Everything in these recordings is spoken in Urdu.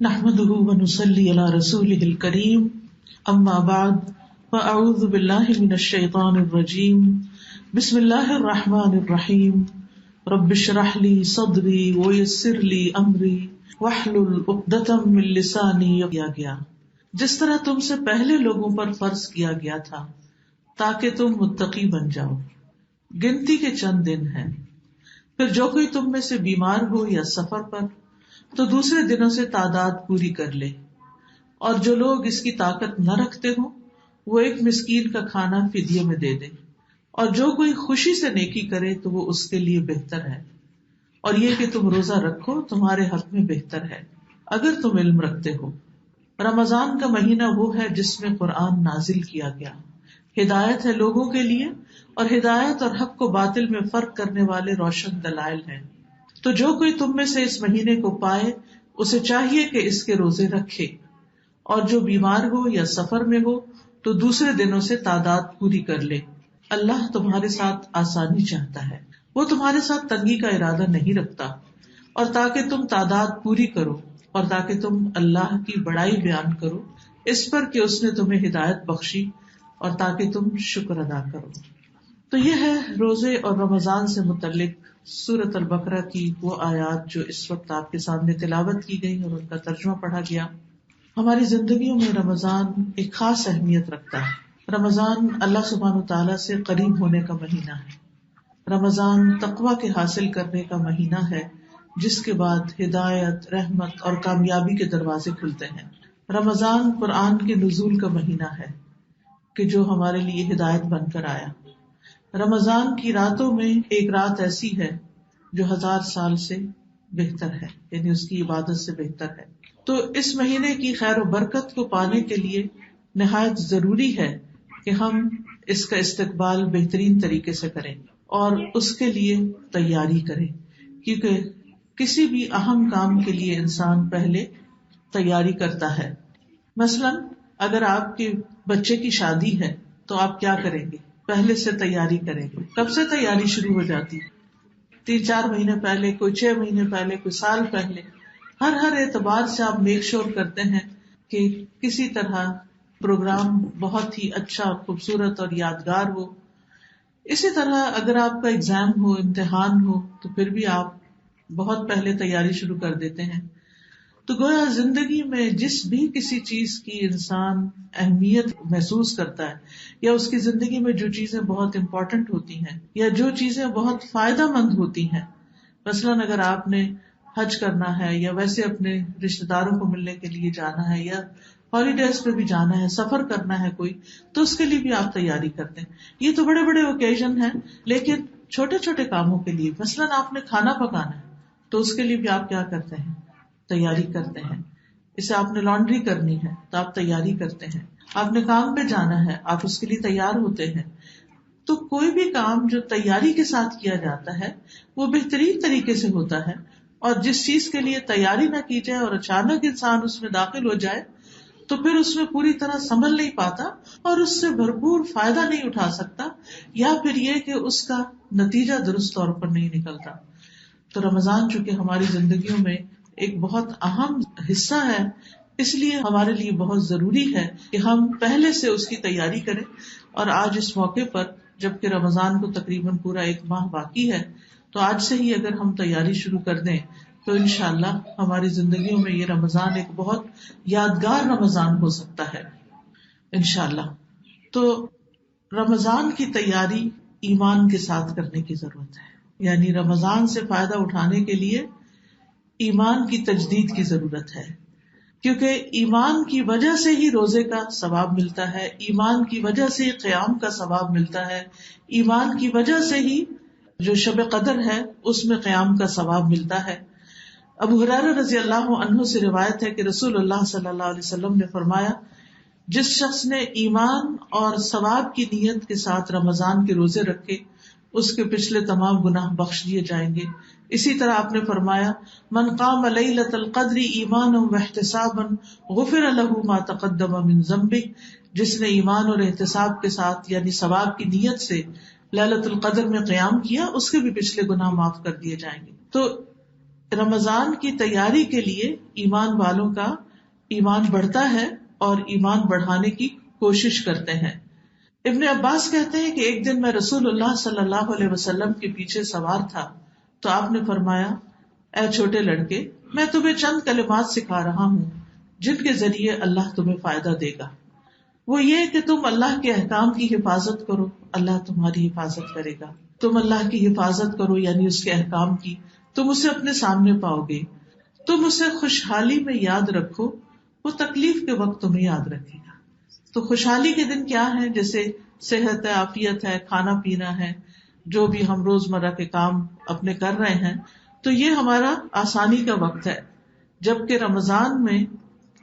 نحمده ونصلي على رسوله الكريم اما بعد فاعوذ بالله من الشيطان الرجيم بسم الله الرحمن الرحيم رب اشرح لي صدري ويسر لي امري واحلل عقدة من لساني کیا گیا جس طرح تم سے پہلے لوگوں پر فرض کیا گیا تھا تاکہ تم متقی بن جاؤ. گنتی کے چند دن ہیں. پھر جو کوئی تم میں سے بیمار ہو یا سفر پر تو دوسرے دنوں سے تعداد پوری کر لے، اور جو لوگ اس کی طاقت نہ رکھتے ہوں وہ ایک مسکین کا کھانا فدیے میں دے دے، اور جو کوئی خوشی سے نیکی کرے تو وہ اس کے لیے بہتر ہے، اور یہ کہ تم روزہ رکھو تمہارے حق میں بہتر ہے اگر تم علم رکھتے ہو. رمضان کا مہینہ وہ ہے جس میں قرآن نازل کیا گیا، ہدایت ہے لوگوں کے لیے، اور ہدایت اور حق و باطل میں فرق کرنے والے روشن دلائل ہیں. تو جو کوئی تم میں سے اس مہینے کو پائے اسے چاہیے کہ اس کے روزے رکھے، اور جو بیمار ہو یا سفر میں ہو تو دوسرے دنوں سے تعداد پوری کر لے. اللہ تمہارے ساتھ آسانی چاہتا ہے، وہ تمہارے ساتھ تنگی کا ارادہ نہیں رکھتا. اور تاکہ تم تعداد پوری کرو، اور تاکہ تم اللہ کی بڑائی بیان کرو اس پر کہ اس نے تمہیں ہدایت بخشی، اور تاکہ تم شکر ادا کرو. تو یہ ہے روزے اور رمضان سے متعلق سورۃ البقرہ کی وہ آیات جو اس وقت آپ کے سامنے تلاوت کی گئی اور ان کا ترجمہ پڑھا گیا. ہماری زندگیوں میں رمضان ایک خاص اہمیت رکھتا ہے. رمضان اللہ سبحانہ وتعالیٰ سے قریب ہونے کا مہینہ ہے. رمضان تقویٰ کے حاصل کرنے کا مہینہ ہے جس کے بعد ہدایت، رحمت اور کامیابی کے دروازے کھلتے ہیں. رمضان قرآن کے نزول کا مہینہ ہے کہ جو ہمارے لیے ہدایت بن کر آیا. رمضان کی راتوں میں ایک رات ایسی ہے جو 1000 سال سے بہتر ہے، یعنی اس کی عبادت سے بہتر ہے. تو اس مہینے کی خیر و برکت کو پانے کے لیے نہایت ضروری ہے کہ ہم اس کا استقبال بہترین طریقے سے کریں اور اس کے لیے تیاری کریں، کیونکہ کسی بھی اہم کام کے لیے انسان پہلے تیاری کرتا ہے. مثلا اگر آپ کے بچے کی شادی ہے تو آپ کیا کریں گے؟ پہلے سے تیاری کریں گے. کب سے تیاری شروع ہو جاتی؟ 3-4 مہینے پہلے، کوئی 6 مہینے پہلے، کوئی سال پہلے. ہر اعتبار سے آپ میک شور کرتے ہیں کہ کسی طرح پروگرام بہت ہی اچھا، خوبصورت اور یادگار ہو. اسی طرح اگر آپ کا ایگزام ہو، امتحان ہو، تو پھر بھی آپ بہت پہلے تیاری شروع کر دیتے ہیں. تو گویا زندگی میں جس بھی کسی چیز کی انسان اہمیت محسوس کرتا ہے، یا اس کی زندگی میں جو چیزیں بہت امپورٹنٹ ہوتی ہیں یا جو چیزیں بہت فائدہ مند ہوتی ہیں، مثلاً اگر آپ نے حج کرنا ہے یا ویسے اپنے رشتہ داروں کو ملنے کے لیے جانا ہے یا ہالیڈیز پہ بھی جانا ہے، سفر کرنا ہے کوئی، تو اس کے لیے بھی آپ تیاری کرتے ہیں. یہ تو بڑے بڑے اوکیزن ہیں، لیکن چھوٹے چھوٹے کاموں کے لیے، مثلاً آپ نے کھانا پکانا ہے تو اس کے لیے بھی آپ کیا کرتے ہیں؟ تیاری کرتے ہیں. اسے آپ نے لانڈری کرنی ہے تو آپ تیاری کرتے ہیں. آپ نے کام پہ جانا ہے، آپ اس کے لیے تیار ہوتے ہیں. تو کوئی بھی کام جو تیاری کے ساتھ کیا جاتا ہے وہ بہترین طریقے سے ہوتا ہے، اور جس چیز کے لیے تیاری نہ کی جائے اور اچانک انسان اس میں داخل ہو جائے تو پھر اس میں پوری طرح سنبھل نہیں پاتا اور اس سے بھرپور فائدہ نہیں اٹھا سکتا، یا پھر یہ کہ اس کا نتیجہ درست طور پر نہیں نکلتا. تو رمضان چونکہ ہماری زندگیوں میں ایک بہت اہم حصہ ہے، اس لیے ہمارے لیے بہت ضروری ہے کہ ہم پہلے سے اس کی تیاری کریں. اور آج اس موقع پر جبکہ رمضان کو تقریباً پورا 1 ماہ باقی ہے، تو آج سے ہی اگر ہم تیاری شروع کر دیں تو انشاءاللہ ہماری زندگیوں میں یہ رمضان ایک بہت یادگار رمضان ہو سکتا ہے انشاءاللہ. تو رمضان کی تیاری ایمان کے ساتھ کرنے کی ضرورت ہے، یعنی رمضان سے فائدہ اٹھانے کے لیے ایمان کی تجدید کی ضرورت ہے، کیونکہ ایمان کی وجہ سے ہی روزے کا ثواب ملتا ہے، ایمان کی وجہ سے ہی قیام کا ثواب ملتا ہے، ایمان کی وجہ سے ہی جو شب قدر ہے اس میں قیام کا ثواب ملتا ہے. ابو ہریرہ رضی اللہ عنہ سے روایت ہے کہ رسول اللہ صلی اللہ علیہ وسلم نے فرمایا، جس شخص نے ایمان اور ثواب کی نیت کے ساتھ رمضان کے روزے رکھے اس کے پچھلے تمام گناہ بخش دیے جائیں گے. اسی طرح آپ نے فرمایا، من قام لیلۃ القدر ایمانا واحتسابا غفر له ما تقدم من ذنبه، جس نے ایمان اور احتساب کے ساتھ یعنی ثواب کی نیت سے لیلۃ القدر میں قیام کیا اس کے بھی پچھلے گناہ معاف کر دیے جائیں گے. تو رمضان کی تیاری کے لیے ایمان والوں کا ایمان بڑھتا ہے اور ایمان بڑھانے کی کوشش کرتے ہیں. ابن عباس کہتے ہیں کہ ایک دن میں رسول اللہ صلی اللہ علیہ وسلم کے پیچھے سوار تھا تو آپ نے فرمایا، اے چھوٹے لڑکے، میں تمہیں چند کلمات سکھا رہا ہوں جن کے ذریعے اللہ تمہیں فائدہ دے گا. وہ یہ کہ تم اللہ کے احکام کی حفاظت کرو، اللہ تمہاری حفاظت کرے گا. تم اللہ کی حفاظت کرو یعنی اس کے احکام کی، تم اسے اپنے سامنے پاؤ گے. تم اسے خوشحالی میں یاد رکھو، وہ تکلیف کے وقت تمہیں یاد رکھے گا. تو خوشحالی کے دن کیا ہے؟ جیسے صحت ہے، عافیت ہے، کھانا پینا ہے، جو بھی ہم روزمرہ کے کام اپنے کر رہے ہیں، تو یہ ہمارا آسانی کا وقت ہے. جبکہ رمضان میں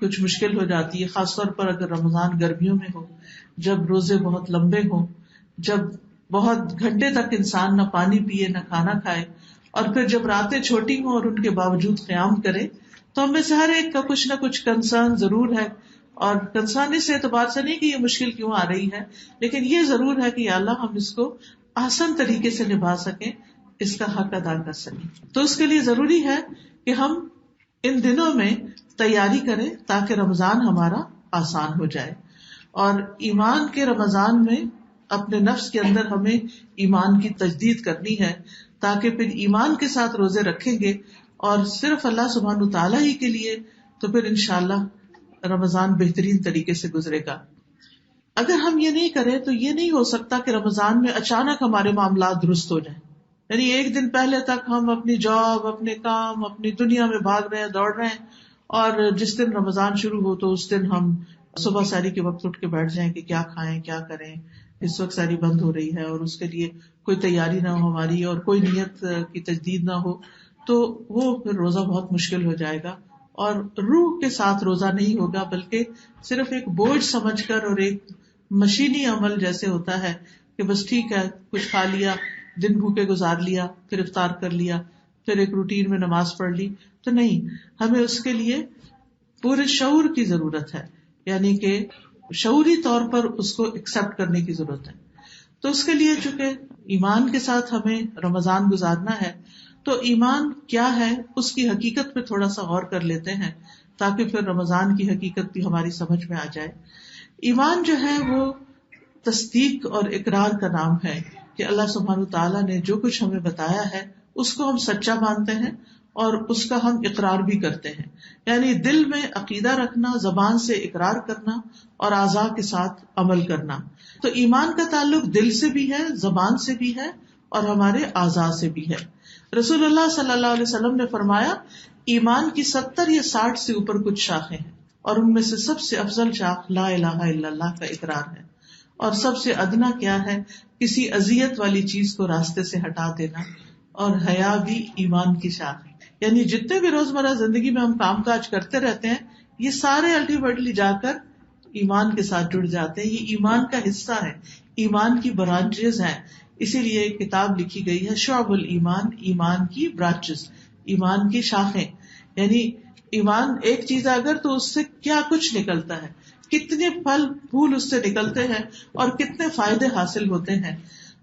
کچھ مشکل ہو جاتی ہے، خاص طور پر اگر رمضان گرمیوں میں ہو، جب روزے بہت لمبے ہوں، جب بہت گھنٹے تک انسان نہ پانی پیے نہ کھانا کھائے، اور پھر جب راتیں چھوٹی ہوں اور ان کے باوجود قیام کرے، تو ہم میں سے ہر ایک کا کچھ نہ کچھ کنسرن ضرور ہے. اور کنسرن اس اعتبار سے نہیں کہ یہ مشکل کیوں آ رہی ہے، لیکن یہ ضرور ہے کہ یا اللہ ہم اس کو آسان طریقے سے نبھا سکیں، اس کا حق ادا کر سکیں. تو اس کے لیے ضروری ہے کہ ہم ان دنوں میں تیاری کریں تاکہ رمضان ہمارا آسان ہو جائے. اور ایمان کے رمضان میں اپنے نفس کے اندر ہمیں ایمان کی تجدید کرنی ہے، تاکہ پھر ایمان کے ساتھ روزے رکھیں گے اور صرف اللہ سبحانہ وتعالیٰ ہی کے لیے، تو پھر انشاءاللہ رمضان بہترین طریقے سے گزرے گا. اگر ہم یہ نہیں کریں تو یہ نہیں ہو سکتا کہ رمضان میں اچانک ہمارے معاملات درست ہو جائیں. یعنی ایک دن پہلے تک ہم اپنی جاب، اپنے کام، اپنی دنیا میں بھاگ رہے ہیں، دوڑ رہے ہیں، اور جس دن رمضان شروع ہو تو اس دن ہم صبح سحری کے وقت اٹھ کے بیٹھ جائیں کہ کیا کھائیں کیا کریں. اس وقت سحری بند ہو رہی ہے اور اس کے لیے کوئی تیاری نہ ہو ہماری اور کوئی نیت کی تجدید نہ ہو، تو وہ پھر روزہ بہت مشکل ہو جائے گا اور روح کے ساتھ روزہ نہیں ہوگا، بلکہ صرف ایک بوجھ سمجھ کر اور ایک مشینی عمل جیسے ہوتا ہے کہ بس ٹھیک ہے کچھ کھا لیا، دن بھوکے گزار لیا، پھر افطار کر لیا، پھر ایک روٹین میں نماز پڑھ لی. تو نہیں، ہمیں اس کے لیے پورے شعور کی ضرورت ہے، یعنی کہ شعوری طور پر اس کو ایکسپٹ کرنے کی ضرورت ہے. تو اس کے لیے چونکہ ایمان کے ساتھ ہمیں رمضان گزارنا ہے، تو ایمان کیا ہے اس کی حقیقت پہ تھوڑا سا غور کر لیتے ہیں تاکہ پھر رمضان کی حقیقت بھی ہماری سمجھ میں آ جائے. ایمان جو ہے وہ تصدیق اور اقرار کا نام ہے کہ اللہ سبحانہ تعالیٰ نے جو کچھ ہمیں بتایا ہے اس کو ہم سچا مانتے ہیں اور اس کا ہم اقرار بھی کرتے ہیں. یعنی دل میں عقیدہ رکھنا، زبان سے اقرار کرنا اور اعضاء کے ساتھ عمل کرنا. تو ایمان کا تعلق دل سے بھی ہے، زبان سے بھی ہے اور ہمارے اعضاء سے بھی ہے. رسول اللہ صلی اللہ علیہ وسلم نے فرمایا، ایمان کی 70 یا 60 سے اوپر کچھ شاخیں ہیں، اور ان میں سے سب سے افضل شاخ لا الہ الا اللہ کا اقرار ہے، اور سب سے ادنا کیا ہے؟ کسی اذیت والی چیز کو راستے سے ہٹا دینا. اور حیا بھی ایمان کی شاخ ہے. یعنی جتنے بھی روزمرہ زندگی میں ہم کام کاج کرتے رہتے ہیں، یہ سارے الٹیمیٹلی جا کر ایمان کے ساتھ جڑ جاتے ہیں. یہ ایمان کا حصہ ہے، ایمان کی برانچز ہیں. اسی لیے ایک کتاب لکھی گئی ہے شعب الایمان، ایمان کی برانچز، ایمان کی شاخیں. یعنی ایمان ایک چیز ہے اگر تو اس سے کیا کچھ نکلتا ہے، کتنے پھل پھول اس سے نکلتے ہیں اور کتنے فائدے حاصل ہوتے ہیں.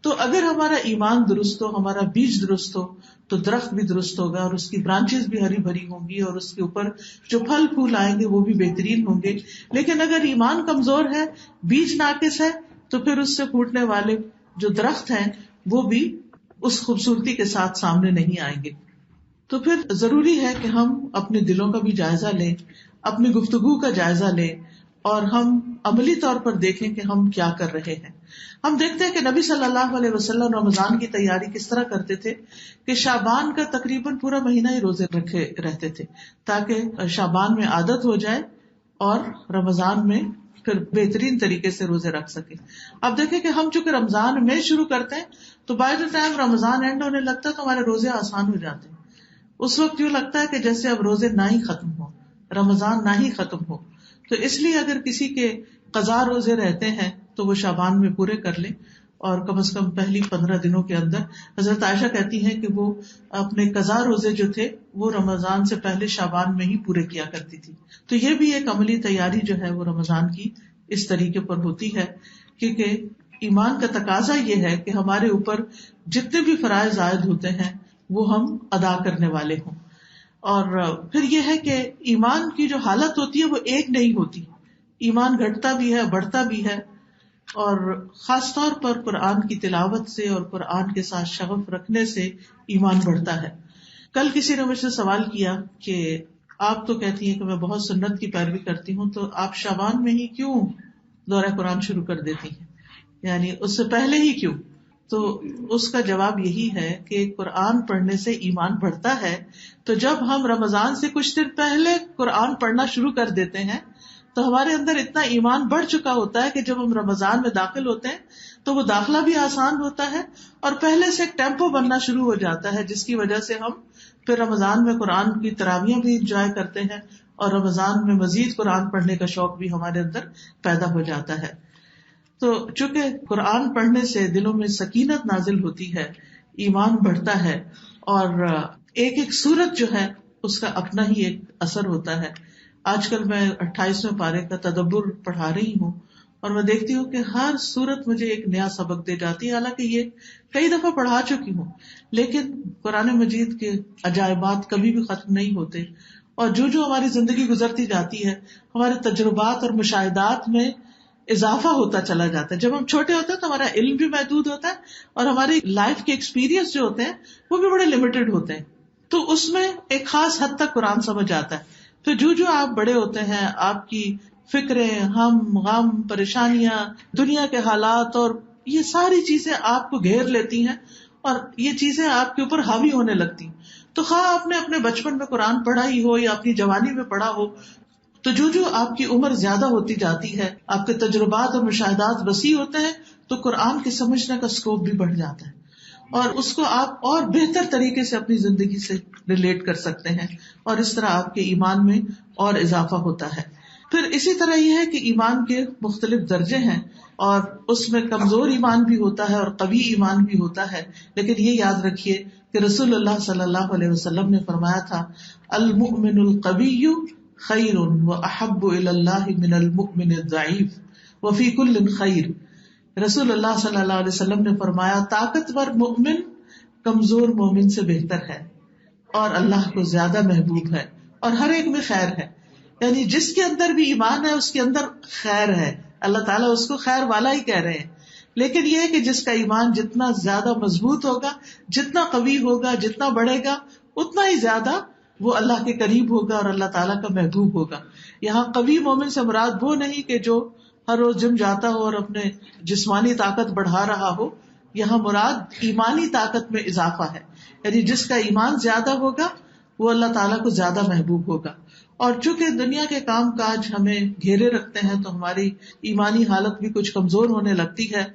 تو اگر ہمارا ایمان درست ہو، ہمارا بیج درست ہو، تو درخت بھی درست ہوگا اور اس کی برانچز بھی ہری بھری ہوں گی اور اس کے اوپر جو پھل پھول آئیں گے وہ بھی بہترین ہوں گے. لیکن اگر ایمان کمزور ہے، بیج ناقص ہے، تو پھر اس سے پھوٹنے والے جو درخت ہیں وہ بھی اس خوبصورتی کے ساتھ سامنے نہیں آئیں گے. تو پھر ضروری ہے کہ ہم اپنے دلوں کا بھی جائزہ لیں، اپنی گفتگو کا جائزہ لیں، اور ہم عملی طور پر دیکھیں کہ ہم کیا کر رہے ہیں. ہم دیکھتے ہیں کہ نبی صلی اللہ علیہ وسلم رمضان کی تیاری کس طرح کرتے تھے کہ شعبان کا تقریباً پورا مہینہ ہی روزے رکھے رہتے تھے تاکہ شعبان میں عادت ہو جائے اور رمضان میں پھر بہترین طریقے سے روزے رکھ سکے. اب دیکھیں کہ ہم چونکہ رمضان میں شروع کرتے ہیں تو by the time Ramzan and ہونے لگتا ہے تو ہمارے روزے آسان ہو جاتے ہیں. اس وقت یوں لگتا ہے کہ جیسے اب روزے نہ ہی ختم ہو، رمضان نہ ہی ختم ہو. تو اس لیے اگر کسی کے قضا روزے رہتے ہیں تو وہ شعبان میں پورے کر لیں، اور کم از کم پہلی 15 دنوں کے اندر. حضرت عائشہ کہتی ہیں کہ وہ اپنے قضا روزے جو تھے وہ رمضان سے پہلے شعبان میں ہی پورے کیا کرتی تھی. تو یہ بھی ایک عملی تیاری جو ہے وہ رمضان کی اس طریقے پر ہوتی ہے، کیونکہ ایمان کا تقاضا یہ ہے کہ ہمارے اوپر جتنے بھی فرائض عائد ہوتے ہیں وہ ہم ادا کرنے والے ہوں. اور پھر یہ ہے کہ ایمان کی جو حالت ہوتی ہے وہ ایک نہیں ہوتی، ایمان گھٹتا بھی ہے، بڑھتا بھی ہے، اور خاص طور پر قرآن کی تلاوت سے اور قرآن کے ساتھ شغف رکھنے سے ایمان بڑھتا ہے۔ کل کسی نے مجھ سے سوال کیا کہ آپ تو کہتی ہیں کہ میں بہت سنت کی پیروی کرتی ہوں، تو آپ شعبان میں ہی کیوں دورہ قرآن شروع کر دیتی ہیں، یعنی اس سے پہلے ہی کیوں؟ تو اس کا جواب یہی ہے کہ قرآن پڑھنے سے ایمان بڑھتا ہے، تو جب ہم رمضان سے کچھ دن پہلے قرآن پڑھنا شروع کر دیتے ہیں تو ہمارے اندر اتنا ایمان بڑھ چکا ہوتا ہے کہ جب ہم رمضان میں داخل ہوتے ہیں تو وہ داخلہ بھی آسان ہوتا ہے، اور پہلے سے ایک ٹیمپو بننا شروع ہو جاتا ہے، جس کی وجہ سے ہم پھر رمضان میں قرآن کی تراویحیں بھی انجوائے کرتے ہیں، اور رمضان میں مزید قرآن پڑھنے کا شوق بھی ہمارے اندر پیدا ہو جاتا ہے۔ تو چونکہ قرآن پڑھنے سے دلوں میں سکینت نازل ہوتی ہے، ایمان بڑھتا ہے، اور ایک ایک سورت جو ہے اس کا اپنا ہی ایک اثر ہوتا ہے۔ آج کل میں 28ویں پارے کا تدبر پڑھا رہی ہوں، اور میں دیکھتی ہوں کہ ہر سورت مجھے ایک نیا سبق دے جاتی ہے، حالانکہ یہ کئی دفعہ پڑھا چکی ہوں، لیکن قرآن مجید کے عجائبات کبھی بھی ختم نہیں ہوتے، اور جو جو ہماری زندگی گزرتی جاتی ہے ہمارے تجربات اور مشاہدات میں اضافہ ہوتا چلا جاتا ہے۔ جب ہم چھوٹے ہوتے ہیں تو ہمارا علم بھی محدود ہوتا ہے، اور ہماری لائف کے ایکسپیرینس جو ہوتے ہیں وہ بھی بڑے لمیٹڈ ہوتے ہیں، تو اس میں ایک خاص حد تک قرآن سمجھ آتا ہے۔ تو جو جو آپ بڑے ہوتے ہیں، آپ کی فکریں، ہم غم، پریشانیاں، دنیا کے حالات، اور یہ ساری چیزیں آپ کو گھیر لیتی ہیں، اور یہ چیزیں آپ کے اوپر حاوی ہونے لگتی ہیں۔ تو خواہ آپ نے اپنے بچپن میں قرآن پڑھا ہی ہو یا اپنی جوانی میں پڑھا ہو، تو جو جو آپ کی عمر زیادہ ہوتی جاتی ہے، آپ کے تجربات اور مشاہدات وسیع ہوتے ہیں، تو قرآن کے سمجھنے کا اسکوپ بھی بڑھ جاتا ہے، اور اس کو آپ اور بہتر طریقے سے اپنی زندگی سے ریلیٹ کر سکتے ہیں، اور اس طرح آپ کے ایمان میں اور اضافہ ہوتا ہے۔ پھر اسی طرح یہ ہے کہ ایمان کے مختلف درجے ہیں، اور اس میں کمزور ایمان بھی ہوتا ہے اور قوی ایمان بھی ہوتا ہے، لیکن یہ یاد رکھیے کہ رسول اللہ صلی اللہ علیہ وسلم نے فرمایا تھا، المؤمن القوی خیر واحب الی اللہ من المؤمن الضعیف وفی کل خیر۔ رسول اللہ صلی اللہ علیہ وسلم نے فرمایا، طاقتور مومن کمزور مومن سے بہتر ہے، اور اللہ کو زیادہ محبوب ہے، اور ہر ایک میں خیر ہے، یعنی جس کے اندر بھی ایمان ہے اس کے اندر خیر ہے، اللہ تعالیٰ اس کو خیر والا ہی کہہ رہے ہیں۔ لیکن یہ ہے کہ جس کا ایمان جتنا زیادہ مضبوط ہوگا، جتنا قوی ہوگا، جتنا بڑھے گا، اتنا ہی زیادہ وہ اللہ کے قریب ہوگا اور اللہ تعالیٰ کا محبوب ہوگا۔ یہاں قوی مومن سے مراد وہ نہیں کہ جو ہر روز جم جاتا ہو اور اپنے جسمانی طاقت بڑھا رہا ہو، یہاں مراد ایمانی طاقت میں اضافہ ہے، یعنی جس کا ایمان زیادہ ہوگا وہ اللہ تعالیٰ کو زیادہ محبوب ہوگا۔ اور چونکہ دنیا کے کام کاج ہمیں گھیرے رکھتے ہیں تو ہماری ایمانی حالت بھی کچھ کمزور ہونے لگتی ہے،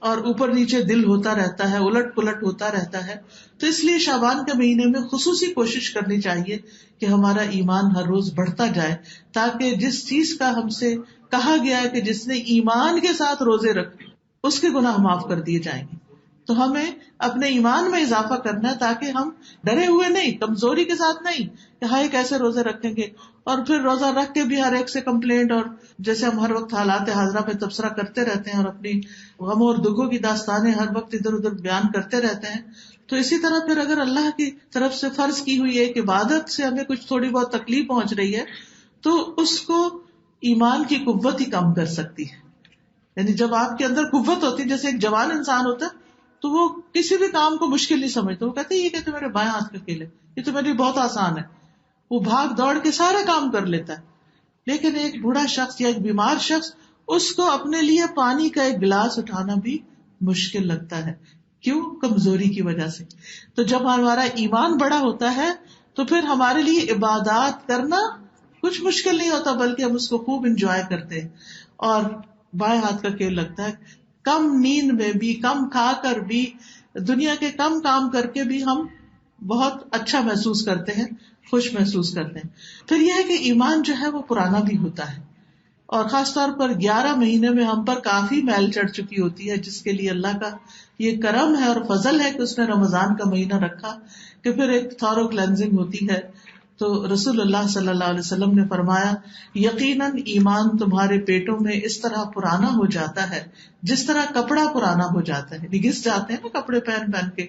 اور اوپر نیچے دل ہوتا رہتا ہے، الٹ پلٹ ہوتا رہتا ہے، تو اس لیے شعبان کے مہینے میں خصوصی کوشش کرنی چاہیے کہ ہمارا ایمان ہر روز بڑھتا جائے، تاکہ جس چیز کا ہم سے کہا گیا ہے کہ جس نے ایمان کے ساتھ روزے رکھے اس کے گناہ معاف کر دیے جائیں گے، تو ہمیں اپنے ایمان میں اضافہ کرنا ہے، تاکہ ہم ڈرے ہوئے نہیں، کمزوری کے ساتھ نہیں کہ ہائے کیسے روزے رکھیں گے، اور پھر روزہ رکھ کے بھی ہر ایک سے کمپلینٹ، اور جیسے ہم ہر وقت حالات حاضرہ پہ تبصرہ کرتے رہتے ہیں اور اپنی غموں اور دکھوں کی داستانیں ہر وقت ادھر ادھر بیان کرتے رہتے ہیں، تو اسی طرح پھر اگر اللہ کی طرف سے فرض کی ہوئی ایک عبادت سے ہمیں کچھ تھوڑی بہت تکلیف پہنچ رہی ہے تو اس کو ایمان کی قوت ہی کم کر سکتی ہے۔ یعنی جب آپ کے اندر قوت ہوتی ہے، جیسے ایک جوان انسان ہوتا ہے تو وہ کسی بھی کام کو مشکل نہیں سمجھتا، وہ کہتے ہیں یہ کہ تو میرے بائیں ہاتھ کا کھیل ہے، یہ تو میرے لیے بہت آسان ہے، وہ بھاگ دوڑ کے سارے کام کر لیتا ہے۔ لیکن ایک بوڑھا شخص یا ایک بیمار شخص، اس کو اپنے لیے پانی کا ایک گلاس اٹھانا بھی مشکل لگتا ہے، کیوں؟ کمزوری کی وجہ سے۔ تو جب ہمارا ایمان بڑا ہوتا ہے تو پھر ہمارے لیے عبادات کرنا کچھ مشکل نہیں ہوتا، بلکہ ہم اس کو خوب انجوائے کرتے ہیں، اور بائیں ہاتھ کا کھیل لگتا ہے۔ کم نیند میں بھی، کم کھا کر بھی، دنیا کے کم کام کر کے بھی ہم بہت اچھا محسوس کرتے ہیں، خوش محسوس کرتے ہیں۔ پھر یہ ہے کہ ایمان جو ہے وہ پرانا بھی ہوتا ہے، اور خاص طور پر 11 مہینے میں ہم پر کافی میل چڑھ چکی ہوتی ہے، جس کے لیے اللہ کا یہ کرم ہے اور فضل ہے کہ اس نے رمضان کا مہینہ رکھا کہ پھر ایک تھارو کلینزنگ ہوتی ہے۔ تو رسول اللہ صلی اللہ علیہ وسلم نے فرمایا، یقیناً ایمان تمہارے پیٹوں میں اس طرح پرانا ہو جاتا ہے جس طرح کپڑا پرانا ہو جاتا ہے، گھس جاتے ہیں نا کپڑے پہن پہن کے،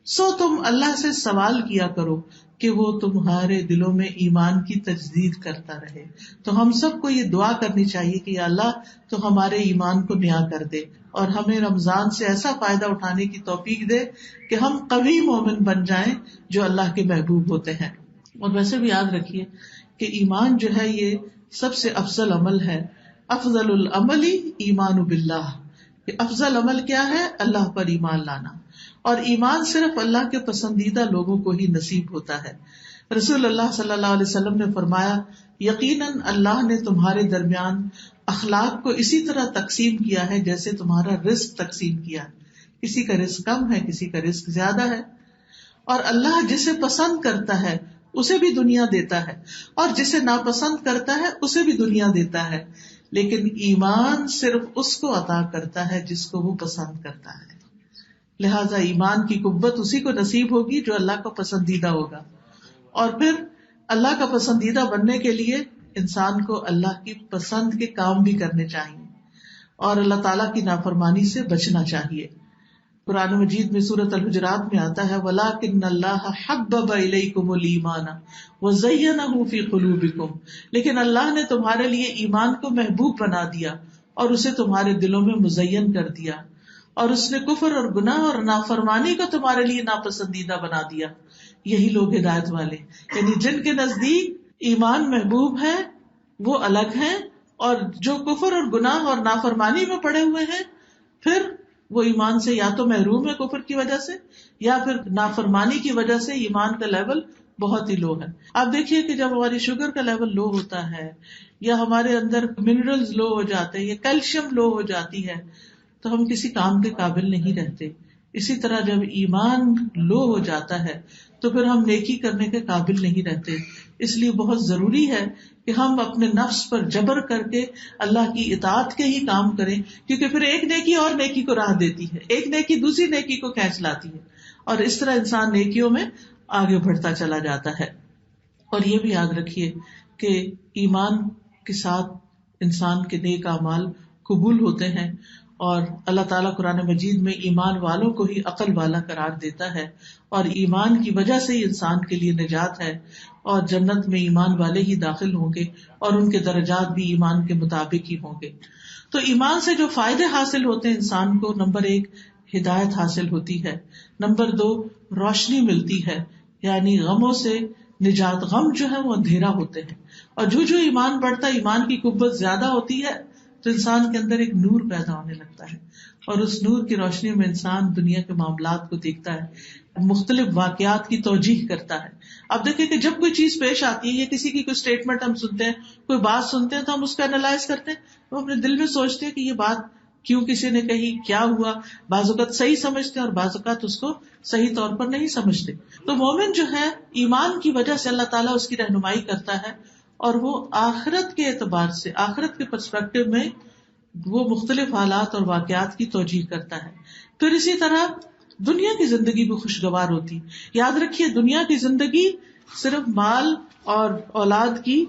سو تم اللہ سے سوال کیا کرو کہ وہ تمہارے دلوں میں ایمان کی تجدید کرتا رہے. تو ہم سب کو یہ دعا کرنی چاہیے کہ یا اللہ تو ہمارے ایمان کو نیا کر دے اور ہمیں رمضان سے ایسا فائدہ اٹھانے کی توفیق دے کہ ہم قوی مومن بن جائیں جو اللہ کے محبوب ہوتے ہیں. اور ویسے بھی یاد رکھیے کہ ایمان جو ہے یہ سب سے افضل عمل ہے. افضل العمل ایمان باللہ. افضل عمل کیا ہے؟ اللہ پر ایمان لانا. اور ایمان صرف اللہ کے پسندیدہ لوگوں کو ہی نصیب ہوتا ہے. رسول اللہ صلی اللہ علیہ وسلم نے فرمایا یقیناً اللہ نے تمہارے درمیان اخلاق کو اسی طرح تقسیم کیا ہے جیسے تمہارا رزق تقسیم کیا. کسی کا رزق کم ہے، کسی کا رزق زیادہ ہے. اور اللہ جسے پسند کرتا ہے اسے بھی دنیا دیتا ہے اور جسے ناپسند کرتا ہے اسے بھی دنیا دیتا ہے. لیکن ایمان صرف اس کو عطا کرتا ہے جس کو وہ پسند کرتا ہے. لہذا ایمان کی قوت اسی کو نصیب ہوگی جو اللہ کا پسندیدہ ہوگا. اور پھر اللہ کا پسندیدہ بننے کے لیے انسان کو اللہ کی پسند کے کام بھی کرنے چاہیے اور اللہ تعالیٰ کی نافرمانی سے بچنا چاہیے. قرآن مجید میں سورۃ الحجرات میں آتا ہے وَلَٰكِنَّ اللَّهَ حَبَّبَ إِلَيْكُمُ الْإِيمَانَ وَزَيَّنَهُ فِي قُلُوبِكُمْ. لیکن اللہ نے تمہارے لیے ایمان کو محبوب بنا دیا اور اسے تمہارے دلوں میں مزین کر دیا، اور اس نے کفر اور گناہ اور نافرمانی کو تمہارے لیے ناپسندیدہ بنا دیا. یہی لوگ ہدایت والے، یعنی جن کے نزدیک ایمان محبوب ہے وہ الگ ہیں، اور جو کفر اور گناہ اور نافرمانی میں پڑے ہوئے ہیں پھر وہ ایمان سے یا تو محروم ہے کفر کی وجہ سے یا پھر نافرمانی کی وجہ سے ایمان کا لیول بہت ہی لو ہے. آپ دیکھیے کہ جب ہماری شوگر کا لیول لو ہوتا ہے یا ہمارے اندر منرلز لو ہو جاتے ہیں یا کیلشیم لو ہو جاتی ہے تو ہم کسی کام کے قابل نہیں رہتے. اسی طرح جب ایمان لو ہو جاتا ہے تو پھر ہم نیکی کرنے کے قابل نہیں رہتے. اس لیے بہت ضروری ہے کہ ہم اپنے نفس پر جبر کر کے اللہ کی اطاعت کے ہی کام کریں، کیونکہ پھر ایک نیکی اور نیکی کو راہ دیتی ہے، ایک نیکی دوسری نیکی کو کھینچ لاتی ہے، اور اس طرح انسان نیکیوں میں آگے بڑھتا چلا جاتا ہے. اور یہ بھی یاد رکھیے کہ ایمان کے ساتھ انسان کے نیک اعمال قبول ہوتے ہیں، اور اللہ تعالیٰ قرآن مجید میں ایمان والوں کو ہی عقل والا قرار دیتا ہے، اور ایمان کی وجہ سے ہی انسان کے لیے نجات ہے، اور جنت میں ایمان والے ہی داخل ہوں گے اور ان کے درجات بھی ایمان کے مطابق ہی ہوں گے. تو ایمان سے جو فائدے حاصل ہوتے ہیں انسان کو، نمبر 1 ہدایت حاصل ہوتی ہے، نمبر 2 روشنی ملتی ہے، یعنی غموں سے نجات. غم جو ہے وہ اندھیرا ہوتے ہیں، اور جو ایمان بڑھتا ہے، ایمان کی قوت زیادہ ہوتی ہے تو انسان کے اندر ایک نور پیدا ہونے لگتا ہے، اور اس نور کی روشنی میں انسان دنیا کے معاملات کو دیکھتا ہے، مختلف واقعات کی توجیح کرتا ہے. اب دیکھیں کہ جب کوئی چیز پیش آتی ہے یا کسی کی کوئی اسٹیٹمنٹ ہم سنتے ہیں، کوئی بات سنتے ہیں، تو ہم اس کا انالائز کرتے ہیں، ہم اپنے دل میں سوچتے ہیں کہ یہ بات کیوں کسی نے کہی، کیا ہوا. بعض اوقات صحیح سمجھتے ہیں اور بعض اوقات اس کو صحیح طور پر نہیں سمجھتے. تو مومن جو ہے ایمان کی وجہ سے اللہ تعالیٰ اس کی رہنمائی کرتا ہے، اور وہ آخرت کے اعتبار سے، آخرت کے پرسپیکٹو میں وہ مختلف حالات اور واقعات کی توجیح کرتا ہے. پھر اسی طرح دنیا کی زندگی بھی خوشگوار ہوتی. یاد رکھیے دنیا کی زندگی صرف مال اور اولاد کی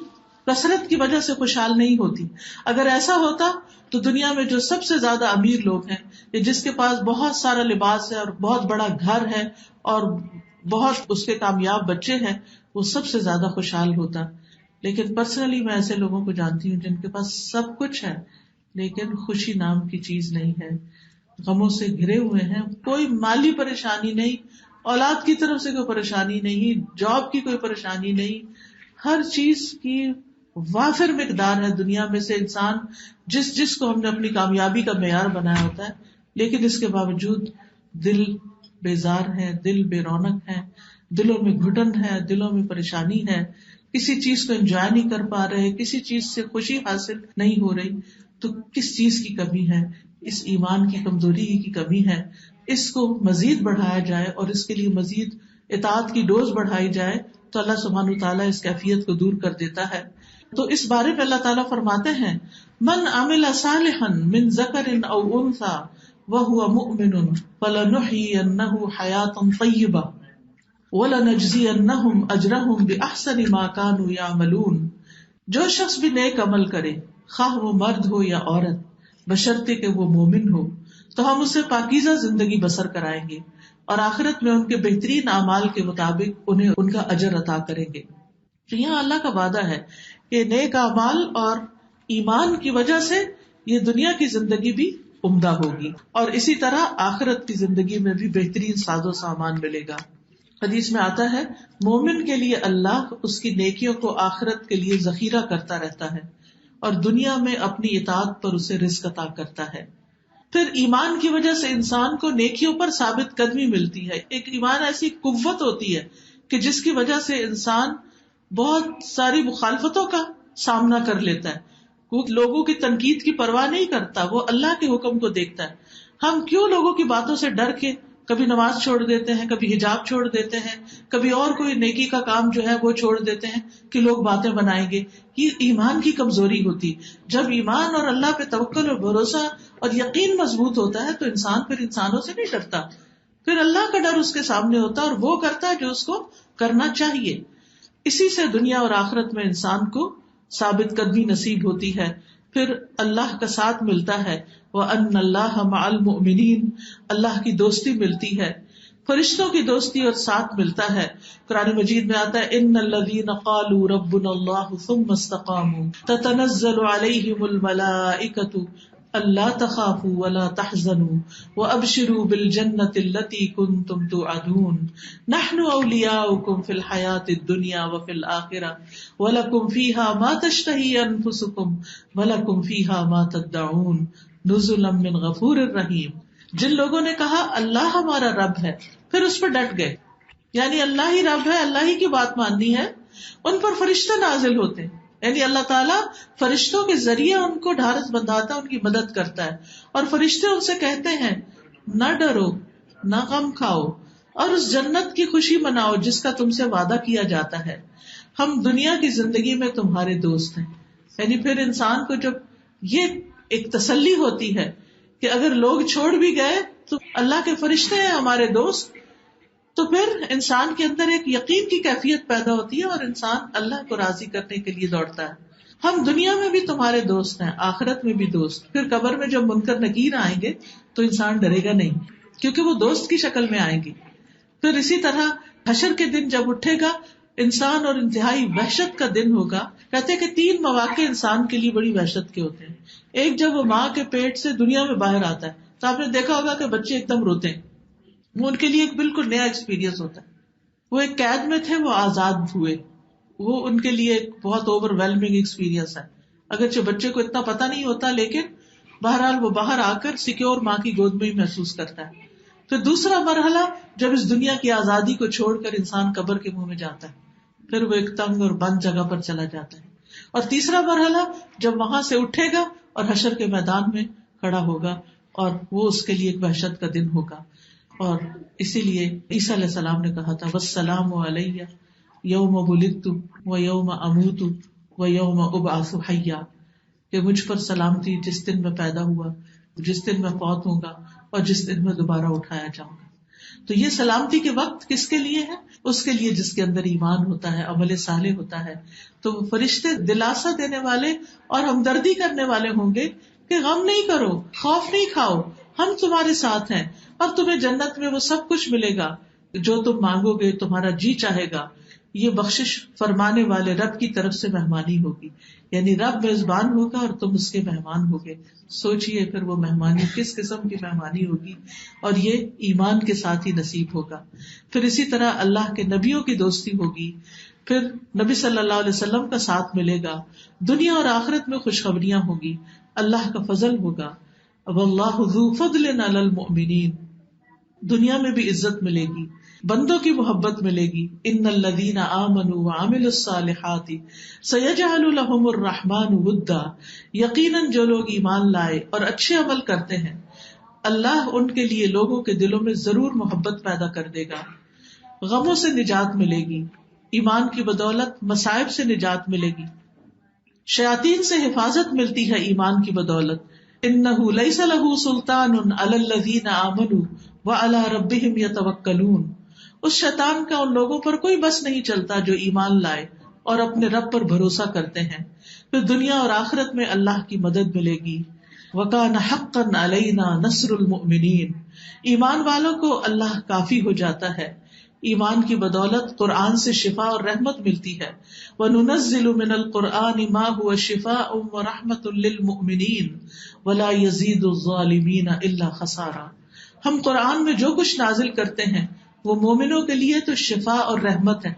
کثرت کی وجہ سے خوشحال نہیں ہوتی. اگر ایسا ہوتا تو دنیا میں جو سب سے زیادہ امیر لوگ ہیں یا جس کے پاس بہت سارا لباس ہے اور بہت بڑا گھر ہے اور بہت اس کے کامیاب بچے ہیں، وہ سب سے زیادہ خوشحال ہوتا. لیکن پرسنلی میں ایسے لوگوں کو جانتی ہوں جن کے پاس سب کچھ ہے لیکن خوشی نام کی چیز نہیں ہے، غموں سے گھرے ہوئے ہیں. کوئی مالی پریشانی نہیں، اولاد کی طرف سے کوئی پریشانی نہیں، جاب کی کوئی پریشانی نہیں، ہر چیز کی وافر مقدار ہے. دنیا میں سے انسان جس کو ہم نے اپنی کامیابی کا معیار بنایا ہوتا ہے، لیکن اس کے باوجود دل بیزار ہے، دل بے رونق ہے، دلوں میں گھٹن ہے، دلوں میں پریشانی ہے، کسی چیز کو انجوائے نہیں کر پا رہے، کسی چیز سے خوشی حاصل نہیں ہو رہی. تو کس چیز کی کمی ہے؟ اس ایمان کی کمزوری کی کمی ہے. اس کو مزید بڑھایا جائے اور اس کے لیے مزید اطاعت کی ڈوز بڑھائی جائے تو اللہ سبحانہ وتعالیٰ اس کیفیت کو دور کر دیتا ہے. تو اس بارے میں اللہ تعالیٰ فرماتے ہیں من عمل صالحا من ذکر او انثى وهو مؤمن فلنحيينه حیاتا طیبہ وَلَنَجْزِيَنَّهُمْ أَجْرَهُمْ بِأَحْسَنِ مَا كَانُوا يَعْمَلُونَ. جو شخص بھی نیک عمل کرے، خواہ وہ مرد ہو یا عورت، بشرطے کہ وہ مومن ہو، تو ہم اسے پاکیزہ زندگی بسر کرائیں گے، اور آخرت میں ان کے بہترین اعمال کے مطابق انہیں ان کا اجر عطا کریں گے. تو یہاں اللہ کا وعدہ ہے کہ نیک اعمال اور ایمان کی وجہ سے یہ دنیا کی زندگی بھی عمدہ ہوگی اور اسی طرح آخرت کی زندگی میں بھی بہترین ساز و سامان ملے گا. حدیث میں آتا ہے مومن کے لیے اللہ اس کی نیکیوں کو آخرت کے لیے ذخیرہ کرتا رہتا ہے اور دنیا میں اپنی اطاعت پر اسے رزق عطا کرتا ہے. پھر ایمان کی وجہ سے انسان کو نیکیوں پر ثابت قدمی ملتی ہے. ایک ایمان ایسی قوت ہوتی ہے کہ جس کی وجہ سے انسان بہت ساری مخالفتوں کا سامنا کر لیتا ہے. وہ لوگوں کی تنقید کی پرواہ نہیں کرتا, وہ اللہ کے حکم کو دیکھتا ہے. ہم کیوں لوگوں کی باتوں سے ڈر کے کبھی نماز چھوڑ دیتے ہیں, کبھی حجاب چھوڑ دیتے ہیں, کبھی اور کوئی نیکی کا کام جو ہے وہ چھوڑ دیتے ہیں کہ لوگ باتیں بنائیں گے. یہ ایمان کی کمزوری ہوتی. جب ایمان اور اللہ پہ توکل اور بھروسہ اور یقین مضبوط ہوتا ہے تو انسان پھر انسانوں سے نہیں ڈرتا, پھر اللہ کا ڈر اس کے سامنے ہوتا ہے اور وہ کرتا ہے جو اس کو کرنا چاہیے. اسی سے دنیا اور آخرت میں انسان کو ثابت قدمی نصیب ہوتی ہے, پھر اللہ کا ساتھ ملتا ہے. وَأَنَّ اللَّهَ مَعَ الْمُؤْمِنِينَ, اللہ کی دوستی ملتی ہے, فرشتوں کی دوستی اور ساتھ ملتا ہے. قرآن مجید میں آتا ہے إِنَّ الَّذِينَ قَالُوا رَبُّنَا اللَّهُ ثُمَّ اسْتَقَامُوا تَتَنَزَّلُ عَلَيْهِمُ الْمَلَائِكَةُ أَلَّا تَخَافُوا وَلَا تَحْزَنُوا وَأَبْشِرُوا بِالْجَنَّةِ الَّتِي كُنتُمْ تُوعَدُونَ نَحْنُ أَوْلِيَاؤُكُمْ فِي الْحَيَاةِ الدُّنْيَا وَفِي الْآخِرَةِ وَلَكُمْ فِيهَا مَا تَشْتَهِي أَنفُسُكُمْ وَلَكُمْ فِيهَا مَا تَدَّعُونَ نُزُلًا مِّنْ غَفُورٍ رَحِيمٍ. جن لوگوں نے کہا اللہ ہمارا رب ہے, پھر اس پہ ڈٹ گئے, یعنی اللہ ہی رب ہے, اللہ ہی کی بات ماننی ہے, ان پر فرشتے نازل ہوتے ہیں, یعنی اللہ تعالیٰ فرشتوں کے ذریعے ان کو ڈھارس بندھاتا ہے, ان کی مدد کرتا ہے. اور فرشتے ان سے کہتے ہیں نہ ڈرو, نہ غم کھاؤ, اور اس جنت کی خوشی مناؤ جس کا تم سے وعدہ کیا جاتا ہے. ہم دنیا کی زندگی میں تمہارے دوست ہیں. یعنی پھر انسان کو جب یہ ایک تسلی ہوتی ہے کہ اگر لوگ چھوڑ بھی گئے تو اللہ کے فرشتے ہیں ہمارے دوست, تو پھر انسان کے اندر ایک یقین کی کیفیت پیدا ہوتی ہے اور انسان اللہ کو راضی کرنے کے لیے دوڑتا ہے. ہم دنیا میں بھی تمہارے دوست ہیں, آخرت میں بھی دوست. پھر قبر میں جب منکر نکیر آئیں گے تو انسان ڈرے گا نہیں, کیونکہ وہ دوست کی شکل میں آئیں گے. پھر اسی طرح حشر کے دن جب اٹھے گا انسان اور انتہائی وحشت کا دن ہوگا. کہتے ہیں کہ 3 مواقع انسان کے لیے بڑی وحشت کے ہوتے ہیں. ایک جب وہ ماں کے پیٹ سے دنیا میں باہر آتا ہے تو آپ نے دیکھا ہوگا کہ بچے ایک دم روتے ہیں, وہ ان کے لیے ایک بالکل نیا ایکسپیرینس ہوتا ہے. وہ ایک قید میں تھے, وہ آزاد ہوئے, وہ ان کے لیے ایک بہت اوور ویلمنگ ایکسپیرینس ہے. اگرچہ بچے کو اتنا پتہ نہیں ہوتا لیکن بہرحال وہ باہر آ کر سیکیور ماں کی گود میں ہی محسوس کرتا ہے. پھر دوسرا مرحلہ جب اس دنیا کی آزادی کو چھوڑ کر انسان قبر کے منہ میں جاتا ہے, پھر وہ ایک تنگ اور بند جگہ پر چلا جاتا ہے. اور تیسرا مرحلہ جب وہاں سے اٹھے گا اور حشر کے میدان میں کھڑا ہوگا, اور وہ اس کے لیے ایک وحشت کا دن ہوگا. اور اسی لیے عیسیٰ علیہ السلام نے کہا تھا والسلام علیہ یوم ولدت و یوم اموت و یوم ابعث حیا, کہ مجھ پر سلامتی جس دن میں پیدا ہوا, جس دن میں فوت ہوں گا, اور جس دن میں دوبارہ اٹھایا جاؤں گا. تو یہ سلامتی کے وقت کس کے لیے ہے؟ اس کے لیے جس کے اندر ایمان ہوتا ہے, عمل صالح ہوتا ہے. تو فرشتے دلاسا دینے والے اور ہمدردی کرنے والے ہوں گے کہ غم نہیں کرو, خوف نہیں کھاؤ, ہم تمہارے ساتھ ہیں, اور تمہیں جنت میں وہ سب کچھ ملے گا جو تم مانگو گے, تمہارا جی چاہے گا. یہ بخشش فرمانے والے رب کی طرف سے مہمانی ہوگی, یعنی رب میزبان ہوگا اور تم اس کے مہمان ہوگے. سوچئے پھر وہ مہمانی کس قسم کی مہمانی ہوگی, اور یہ ایمان کے ساتھ ہی نصیب ہوگا. پھر اسی طرح اللہ کے نبیوں کی دوستی ہوگی, پھر نبی صلی اللہ علیہ وسلم کا ساتھ ملے گا, دنیا اور آخرت میں خوشخبریاں ہوگی, اللہ کا فضل ہوگا. واللہ ذو فضل علی المؤمنین, دنیا میں بھی عزت ملے گی, بندوں کی محبت ملے گی. ان الذین آمنوا وعملوا الصالحات سیجعل لهم الرحمن ودا, یقیناً جو لوگ ایمان لائے اور اچھے عمل کرتے ہیں اللہ ان کے لیے لوگوں کے دلوں میں ضرور محبت پیدا کر دے گا. غموں سے نجات ملے گی, ایمان کی بدولت مصائب سے نجات ملے گی, شیاطین سے حفاظت ملتی ہے ایمان کی بدولت. انہ لیس لہ سلطان علی الذین آمنوا وعلی ربہم یتوکلون, اس شیطان کا ان لوگوں پر کوئی بس نہیں چلتا جو ایمان لائے اور اپنے رب پر بھروسہ کرتے ہیں. پھر دنیا اور آخرت میں اللہ کی مدد ملے گی. وَكَانَ حَقًّا عَلَيْنَا نَصْرُ الْمُؤْمِنِينَ. ایمان والوں کو اللہ کافی ہو جاتا ہے. ایمان کی بدولت قرآن سے شفا اور رحمت ملتی ہے. وَنُنَزِّلُ مِنَ الْقُرْآنِ مَا هُوَ شِفَاءٌ وَرَحْمَةٌ لِّلْمُؤْمِنِينَ وَلَا يَزِيدُ الظَّالِمِينَ إِلَّا خَسَارًا. ہم قرآن میں جو کچھ نازل کرتے ہیں وہ مومنوں کے لیے تو شفا اور رحمت ہے،